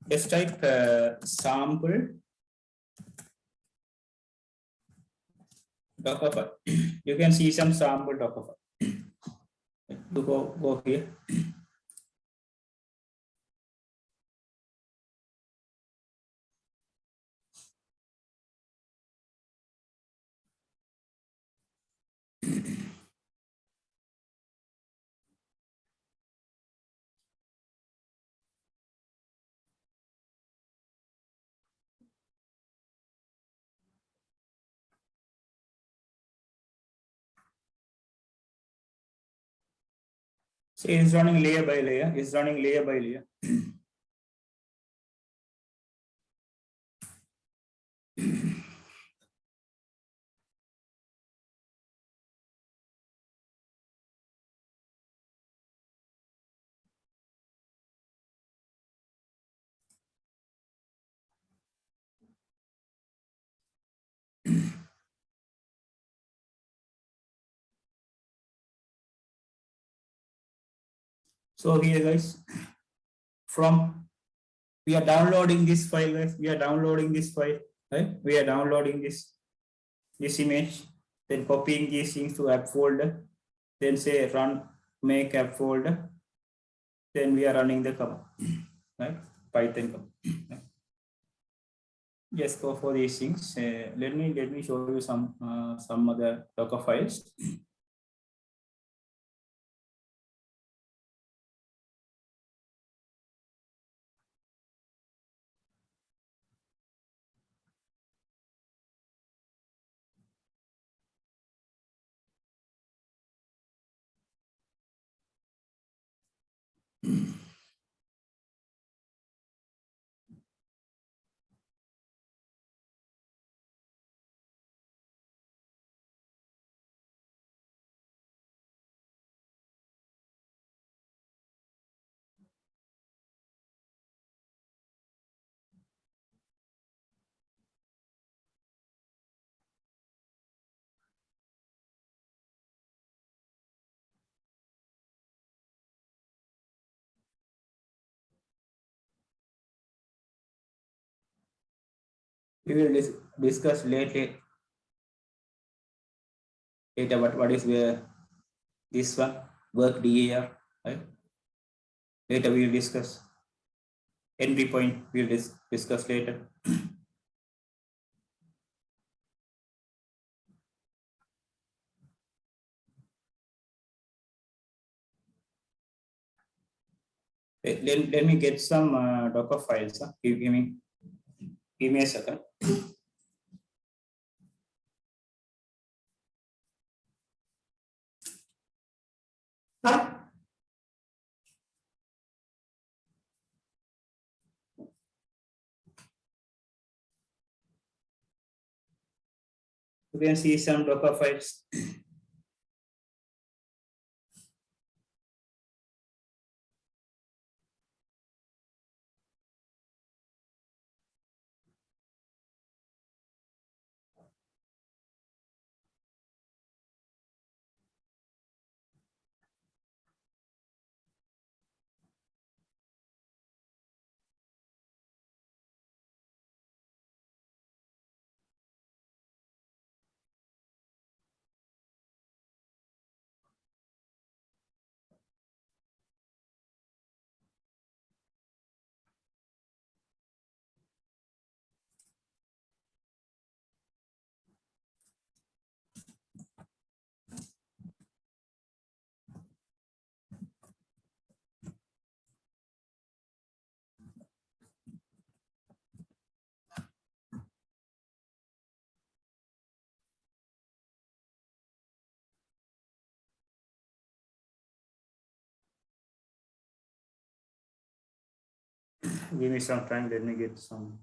Just type sample Docker file. You can see some sample Docker file. You go here. So it's running layer by layer. It's running layer by layer. So here guys, from we are downloading this file, guys. We are downloading this file, right? We are downloading this image, then copying these things to app folder, then say run make app folder, then we are running the command, right? Python command. Just go for these things. Let me show you some other Docker files. We will discuss later what is where this one work DAR, right? Later we will discuss entry point. We will discuss later. Let me get some Docker files. Huh? Give me a second. You can see some Docker files. Give me some time. Let me get some.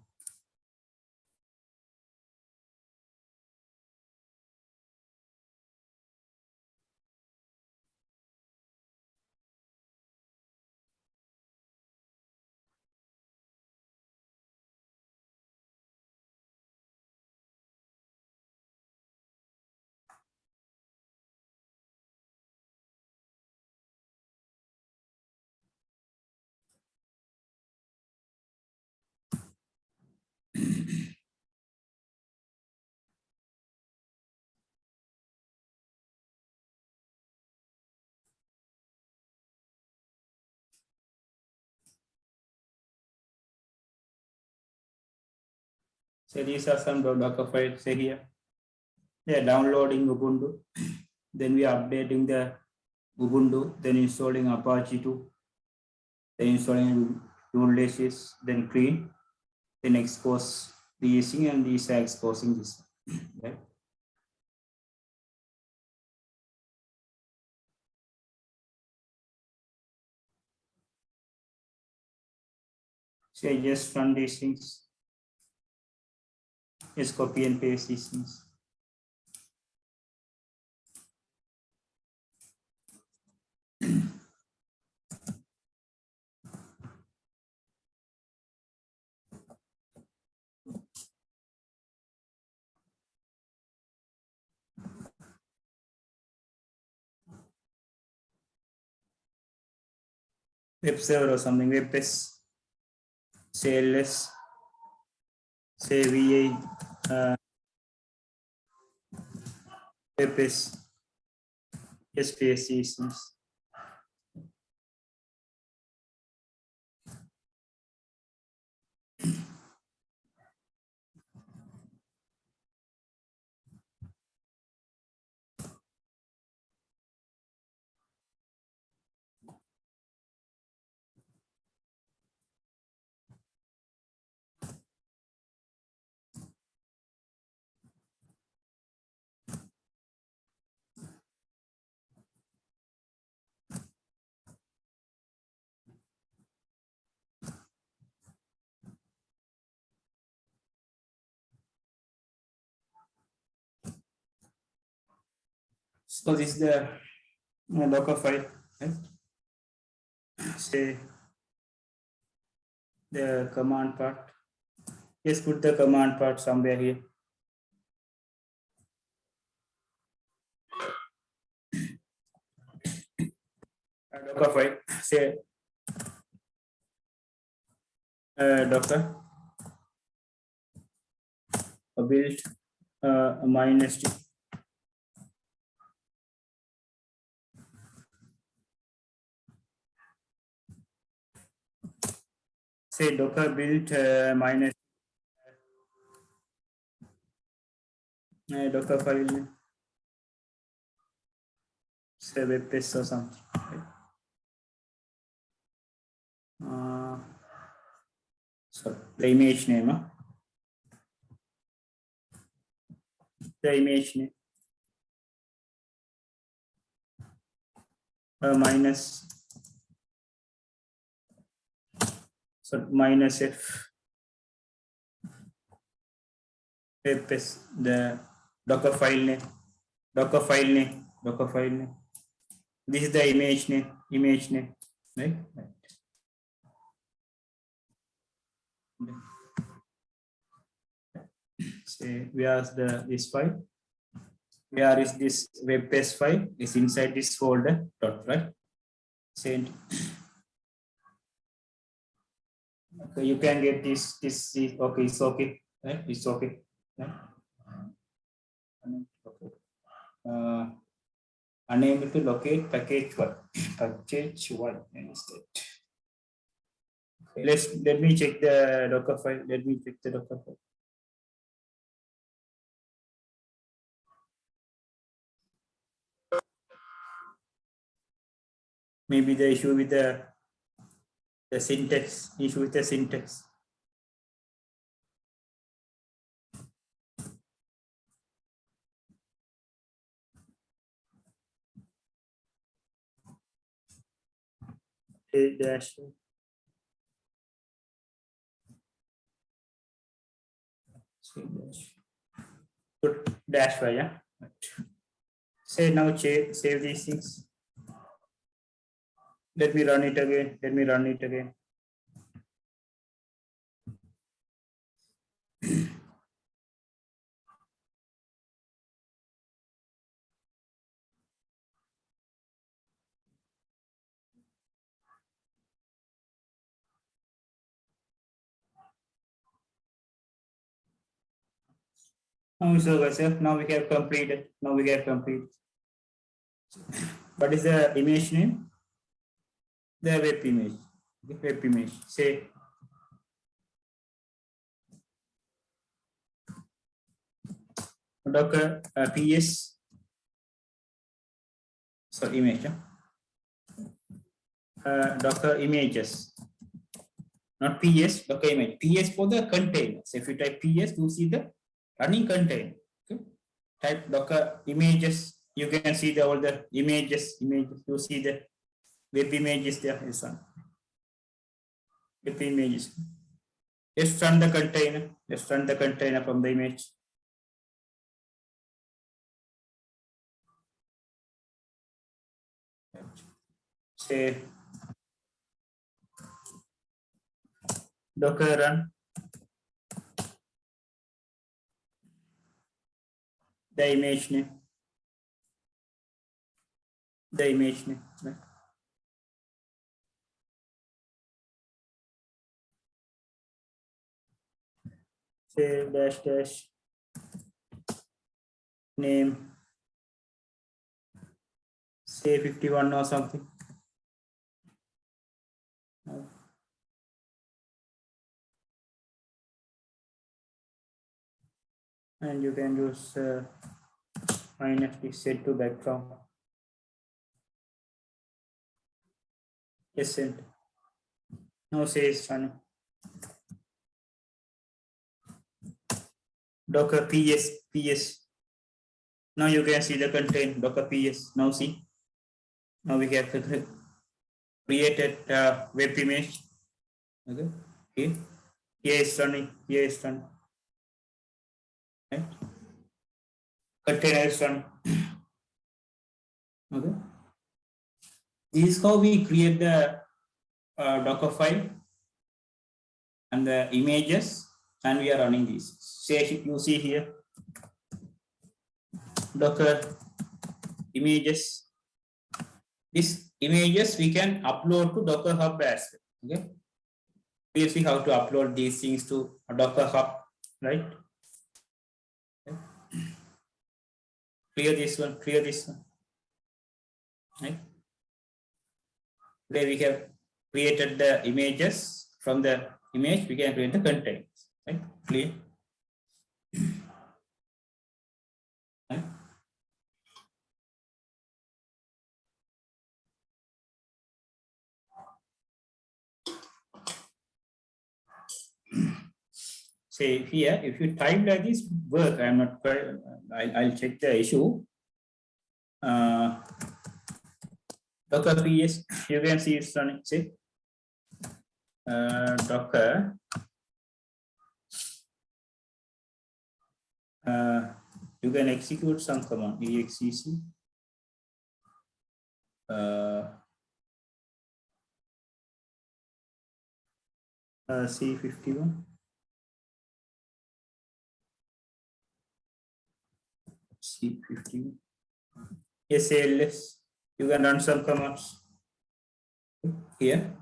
So these are some Docker files. Say here, they are downloading Ubuntu. Then we are updating the Ubuntu. Then installing Apache 2. Then installing Ulysses. Then clean. Then expose these thing, and these are exposing this. Right? Say just run these things. Just copy and paste these things. Web server or something, WebPass, say ls, say VA, WebPass, just paste these things. So this is the Docker file, right? Say the command part. Just put the command part somewhere here. Docker file, say Docker build minus -t. Say Docker build minus Docker file, say WebPass or something. Right? So the image name, the image name, minus, so minus f, WebPass, the Docker file name, Docker file name, Docker file name. This is the image name, right? Say where's this file? Where is this WebPass file? Is inside this folder, right? Send. Okay, you can get this is okay, it's okay, right? It's okay. Right? Unable to locate package one. Package one instead. Okay, let me check the Docker file. Let me check the Docker file. Maybe the issue with the syntax, issue with the syntax. A dash. Put dash y, yeah. Say now save these things. Let me run it again. Let me run it again. So guys, now we have completed. What is the image name? The web image. The web image. Say Docker PS. So image. Docker images. Not PS. Docker image. PS for the containers. If you type PS, you see the running container. Okay. Type Docker images. You can see all the images. You see the web images there. Web images. Let's run the container. Let's run the container from the image. Say Docker run the image name. The image name. Right? Say dash dash name. Say 51 or something. And you can use -d set to background. Yes, sent. Now says run. Docker ps. Now you can see the content Docker ps. Now see. Now we have created web image. Okay. Here is running. Here is running. Right. Container is running. Okay. This is how we create the Docker file and the images, and we are running this. Say you see here Docker images. These images we can upload to Docker Hub as well. Okay. We'll see how to upload these things to a Docker Hub, right? Okay. Clear this one, clear this one. Right? Today we have created the images. From the image, we can create the containers. Right? Clear? Right? Say here, if you type like this, work. I'm not. I'll check the issue. Docker ps. You can see it's running. See, Docker. You can execute some command. Exec. C51. C51. SALS. You can run some commands. Here,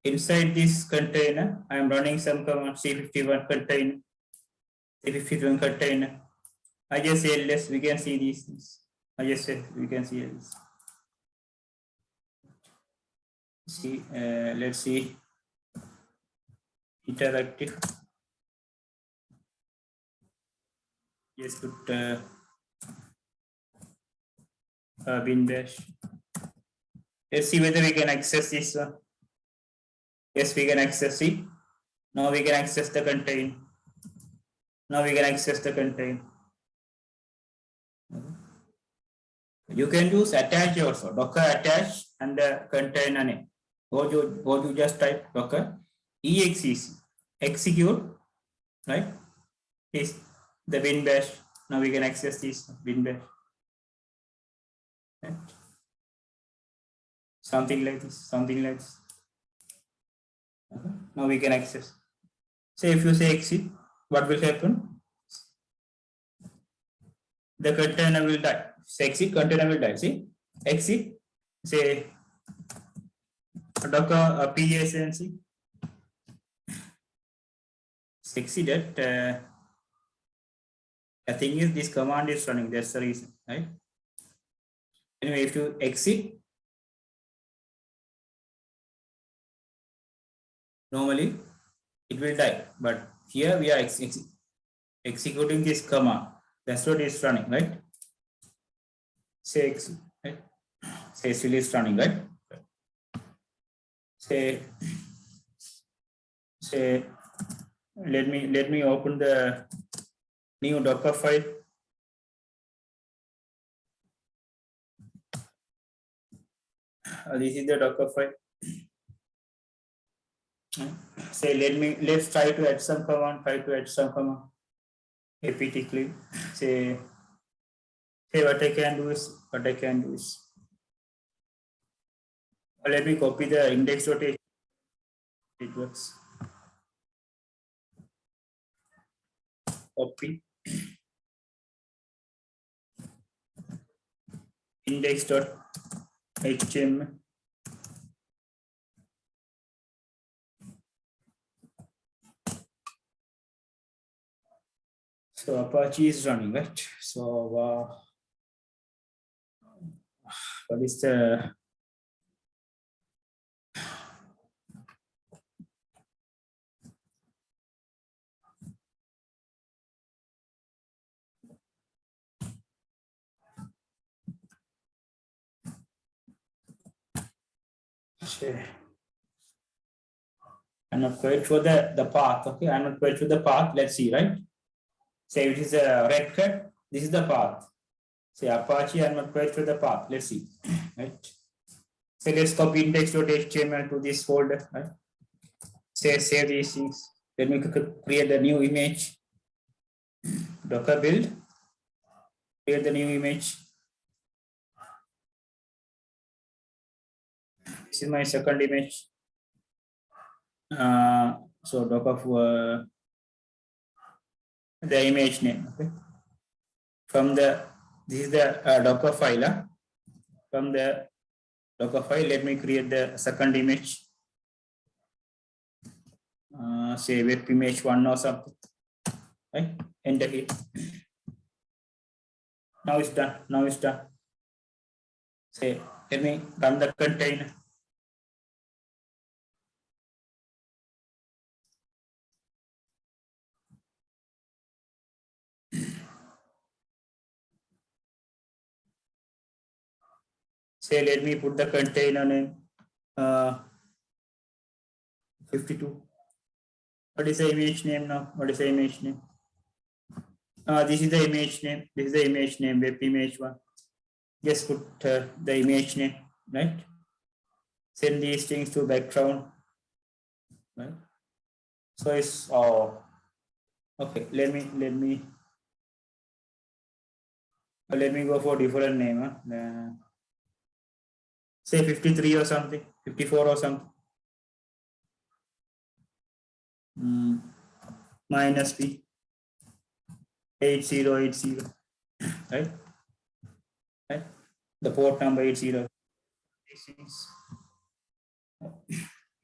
inside this container, I am running some command C51 container. C51 container. I just say less. We can see these things. I just said we can see this. See, let's see. Interactive. Yes, put bin bash. Let's see whether we can access this one. Yes, we can access it. Now we can access the container. Now we can access the container. You can use attach also. Docker attach and the container name. What you just type Docker exec execute, right? Is the bin bash. Now we can access this bin bash. Right? Something like this. Something like this. Okay. Now we can access. Say if you say exit, what will happen? The container will die. Say exit, container will die. See, exit. Say Docker ps and see. Exit that. The thing is, this command is running. That's the reason, right? Anyway, if you exit, normally it will die. But here we are executing this command. That's what is running, right? Say exit, right? Say still is running, right? Say let me open the new Docker file. This is the Docker file. Say let's try to add some command, apt clean. Say what I can do is let me copy the index.html. It works. Copy index.html. So Apache is running, right? So what is the I'm not quite sure the path. Okay, I'm not quite sure the path. Let's see, right? Say it is a red cut. This is the path. Say Apache, I'm not quite sure the path. Let's see, right? So let's copy index.html to this folder, right? Say save these things. Let me create a new image. Docker build. Create the new image. This is my second image. So Docker for the image name. Okay. From the this is the Docker file. From the Docker file, let me create the second image. Say web image 1 or something. Right? Enter it. Now it's done. Now it's done. Say, let me run the container. Say, let me put the container name 52. What is the image name now? What is the image name? This is the image name. This is the image name, web image 1. Just put the image name, right? Send these things to background, right? So it's okay. Let me go for different name. Say 53 or something, 54 or something. Minus P 8080, right? Right? The port number 80. Now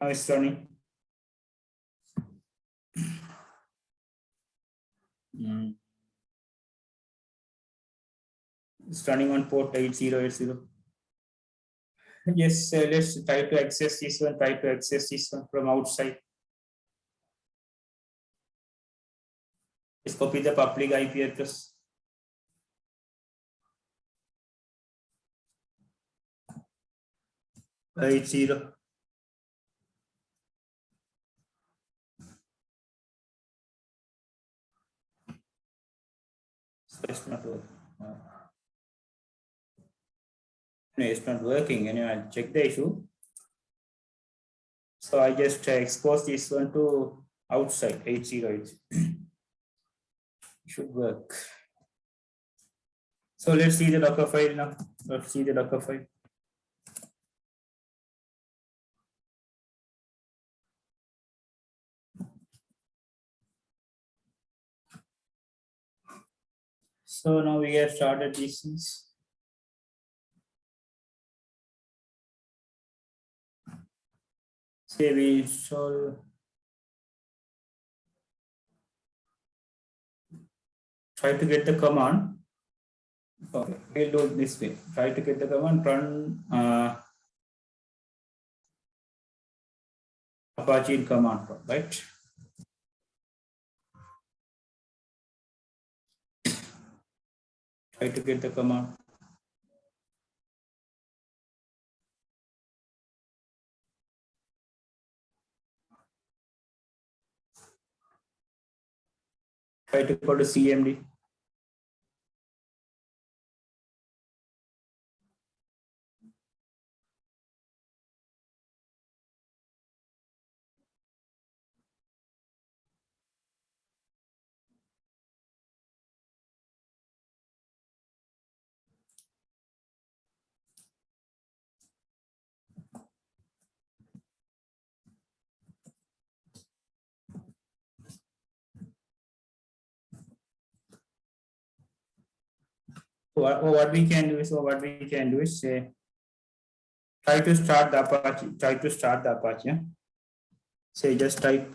it's running. It's running on port 8080. Yes, let's try to access this one. From outside. Let's copy the public IP address. It's 0. So it's not working. No, it's not working. Anyway, I'll check the issue. So I just expose this one to outside 8080. Should work. So let's see the Docker file now. Let's see the Docker file. So now we have started these things. Say we install. Try to get the command. Okay, we'll do it this way. Try to get the command, run Apache in command prompt, right? Try to get the command. Try to go to CMD. What we can do is say, try to start the Apache. Yeah? Say just type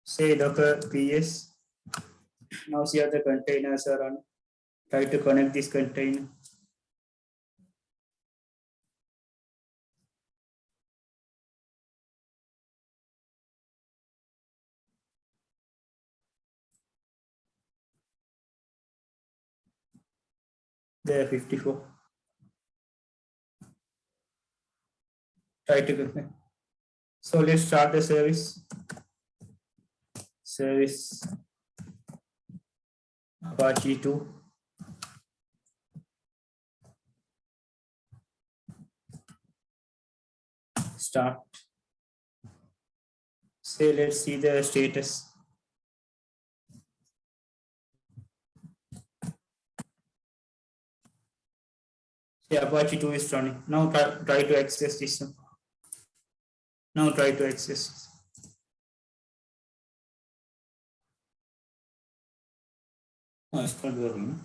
say Docker PS. Now see how the containers are on. Try to connect this container. There 54. Try to connect. So let's start the service. Service Apache 2. Start. Say let's see the status. Say Apache 2 is running. Now try to access this one. Now try to access. Oh, it's not working.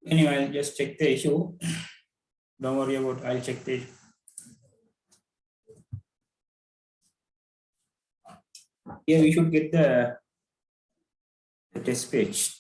Anyway, I'll just check the issue. Don't worry about it. I'll check the issue. Here we should get the test page.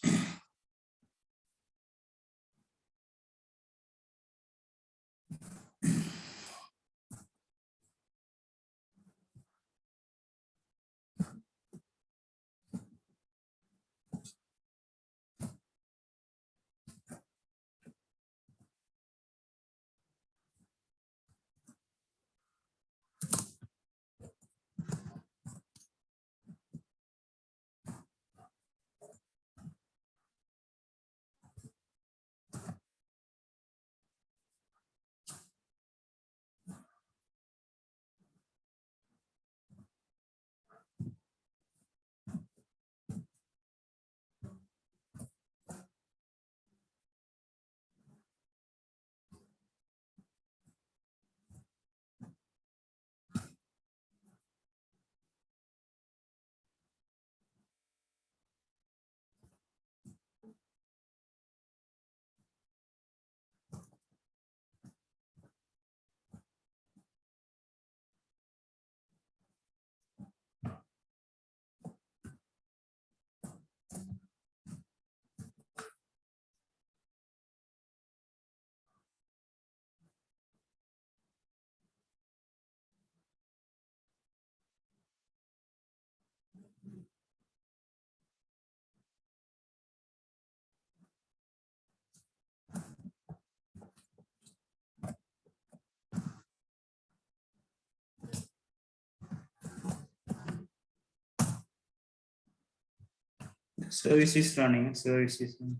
Service is running. Service is running.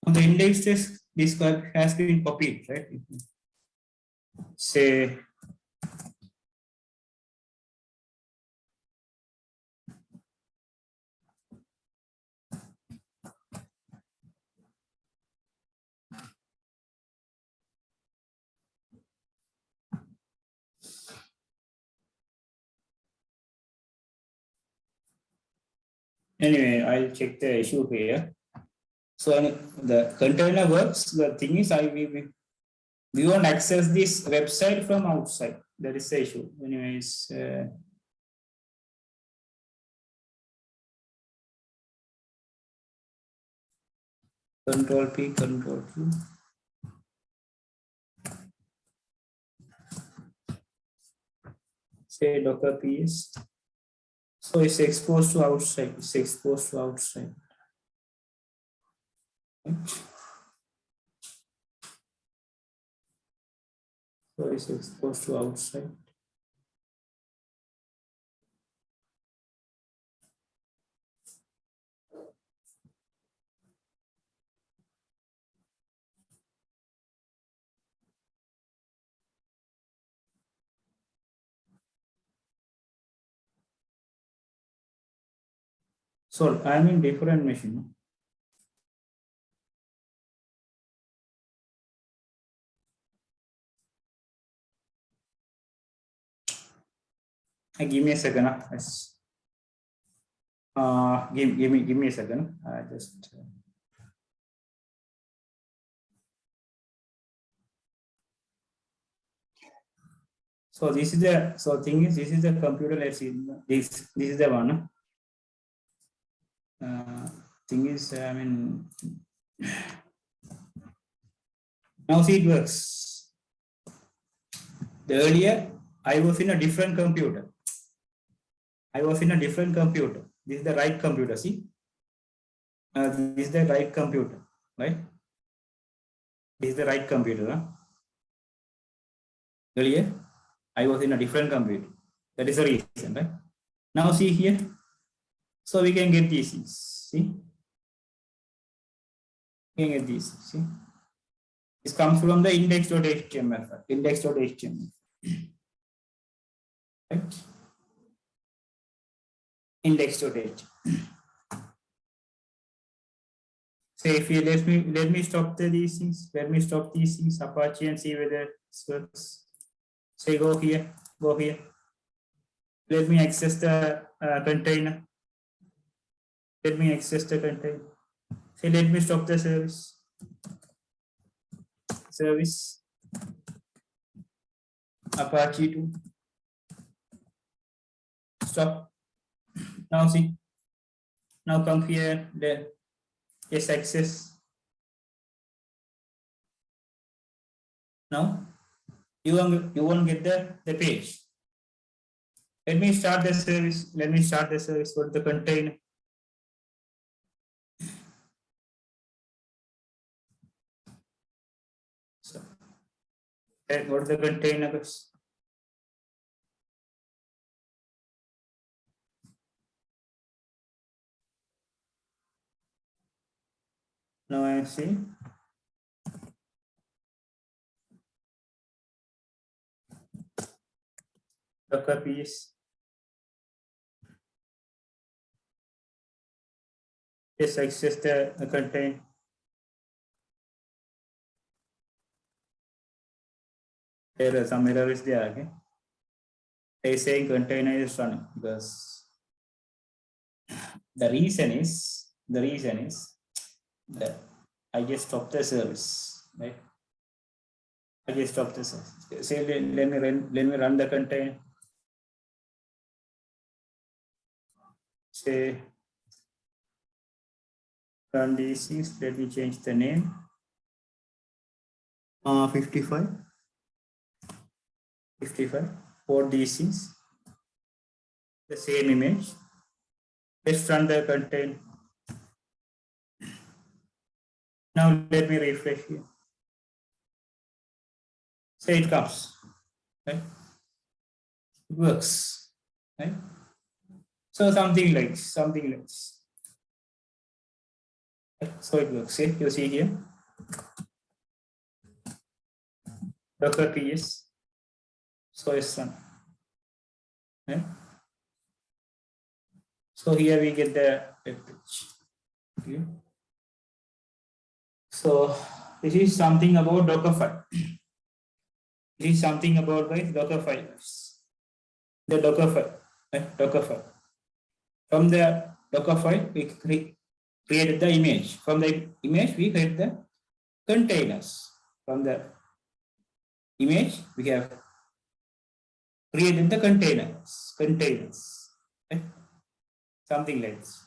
The index this has been copied, right? Say anyway, I'll check the issue here. So the container works. The thing is, we won't access this website from outside. That is the issue. Anyways, Control P, Control Q. Say Docker PS. So it's exposed to outside. It's exposed to outside. Right? So it's exposed to outside. So I'm in different machine. Give me a second. Yes. Give me a second. I just. So this is the thing is this is the computer. Let's see this is the one. Thing is I mean now see it works. The earlier I was in a different computer. This is the right computer. See, this is the right computer, right? This is the right computer. Huh? Earlier I was in a different computer. That is the reason, right? Now see here. So we can get these things. See, we can get these. See, this comes from the index.html. Index.html. Right? Index.html. So if you let me stop these things. Let me stop these things Apache and see whether it works. Say go here. Let me access the container. Let me access the container. Say let me stop the service. Apache 2. Stop. Now see. Now come here. There. Yes, access. Now you won't get the page. Let me start the service. With the container. So go to the containers. Now I see. Docker piece. Yes, access the container. There are some errors there. Okay. They say container is running because the reason is that I just stopped the service, right? I just stopped the service. Say let me run the container. Say run these things. Let me change the name. 55 for these things. The same image. Let's run the container. Now let me refresh here. Say it comes, right? It works, right? So something like this. Right? So it works. See, you see here. Docker PS. So it's run. Right? So here we get the page. Okay. So this is something about Dockerfile. This is something about Dockerfile. The Dockerfile, right? Dockerfile. From the Dockerfile, we created the image. From the image, we create the containers. From the image, we have created the containers. Right? Something like this.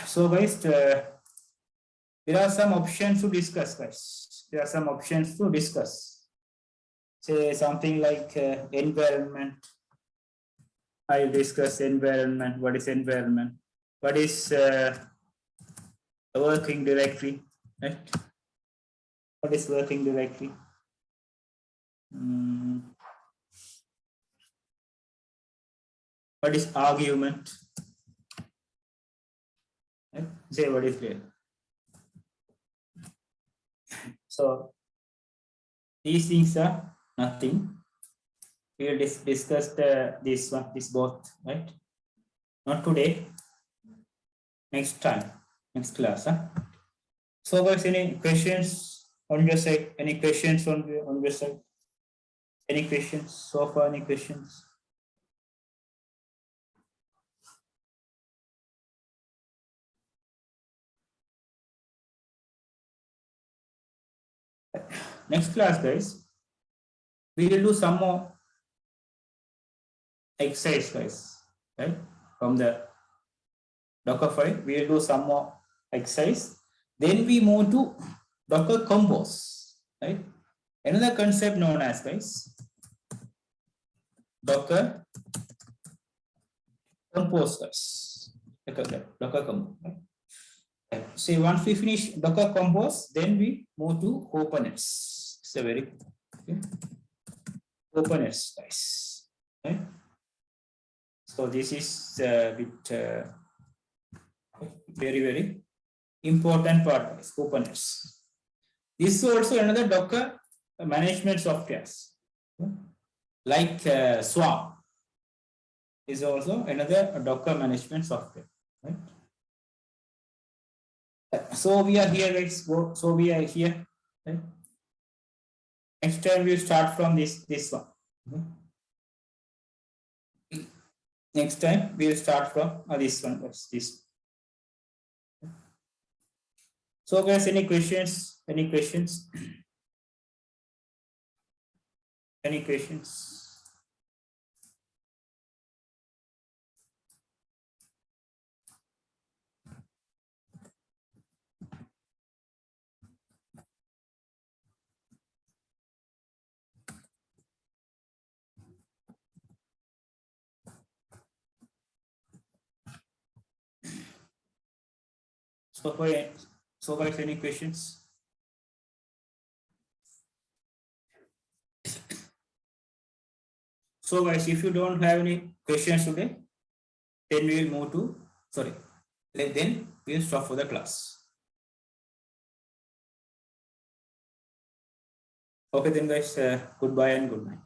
So guys, there are some options to discuss, guys. Say something like environment. I discuss environment. What is environment? What is a working directory? Right? What is working directory? What is argument? Right? Say what is clear. So these things are nothing. We will discuss this both, right? Not today. next time, next class. Huh? So guys, any questions on your side? Any questions on your side? Any questions so far? Any questions? Next class, guys, we will do some more exercise, guys, right? From the Docker file, we will do some more exercise. Then we move to Docker Compose, right? Another concept known as, guys, Docker Compose, guys. Docker Compose. Right? So once we finish Docker Compose, then we move to Openness. It's a very okay. Openness, guys. Right? So this is a bit very important part, guys. Openness. This is also another Docker management software, like Swarm is also another Docker management software. Right? So we are here, guys. So we are here. Right? Next time we start from this one. Next time we will start from this one. This. So guys, any questions? Any questions? Any questions? So guys, any questions? So guys, if you don't have any questions today, then we will move to, then we will stop for the class. Okay then guys, goodbye and good night.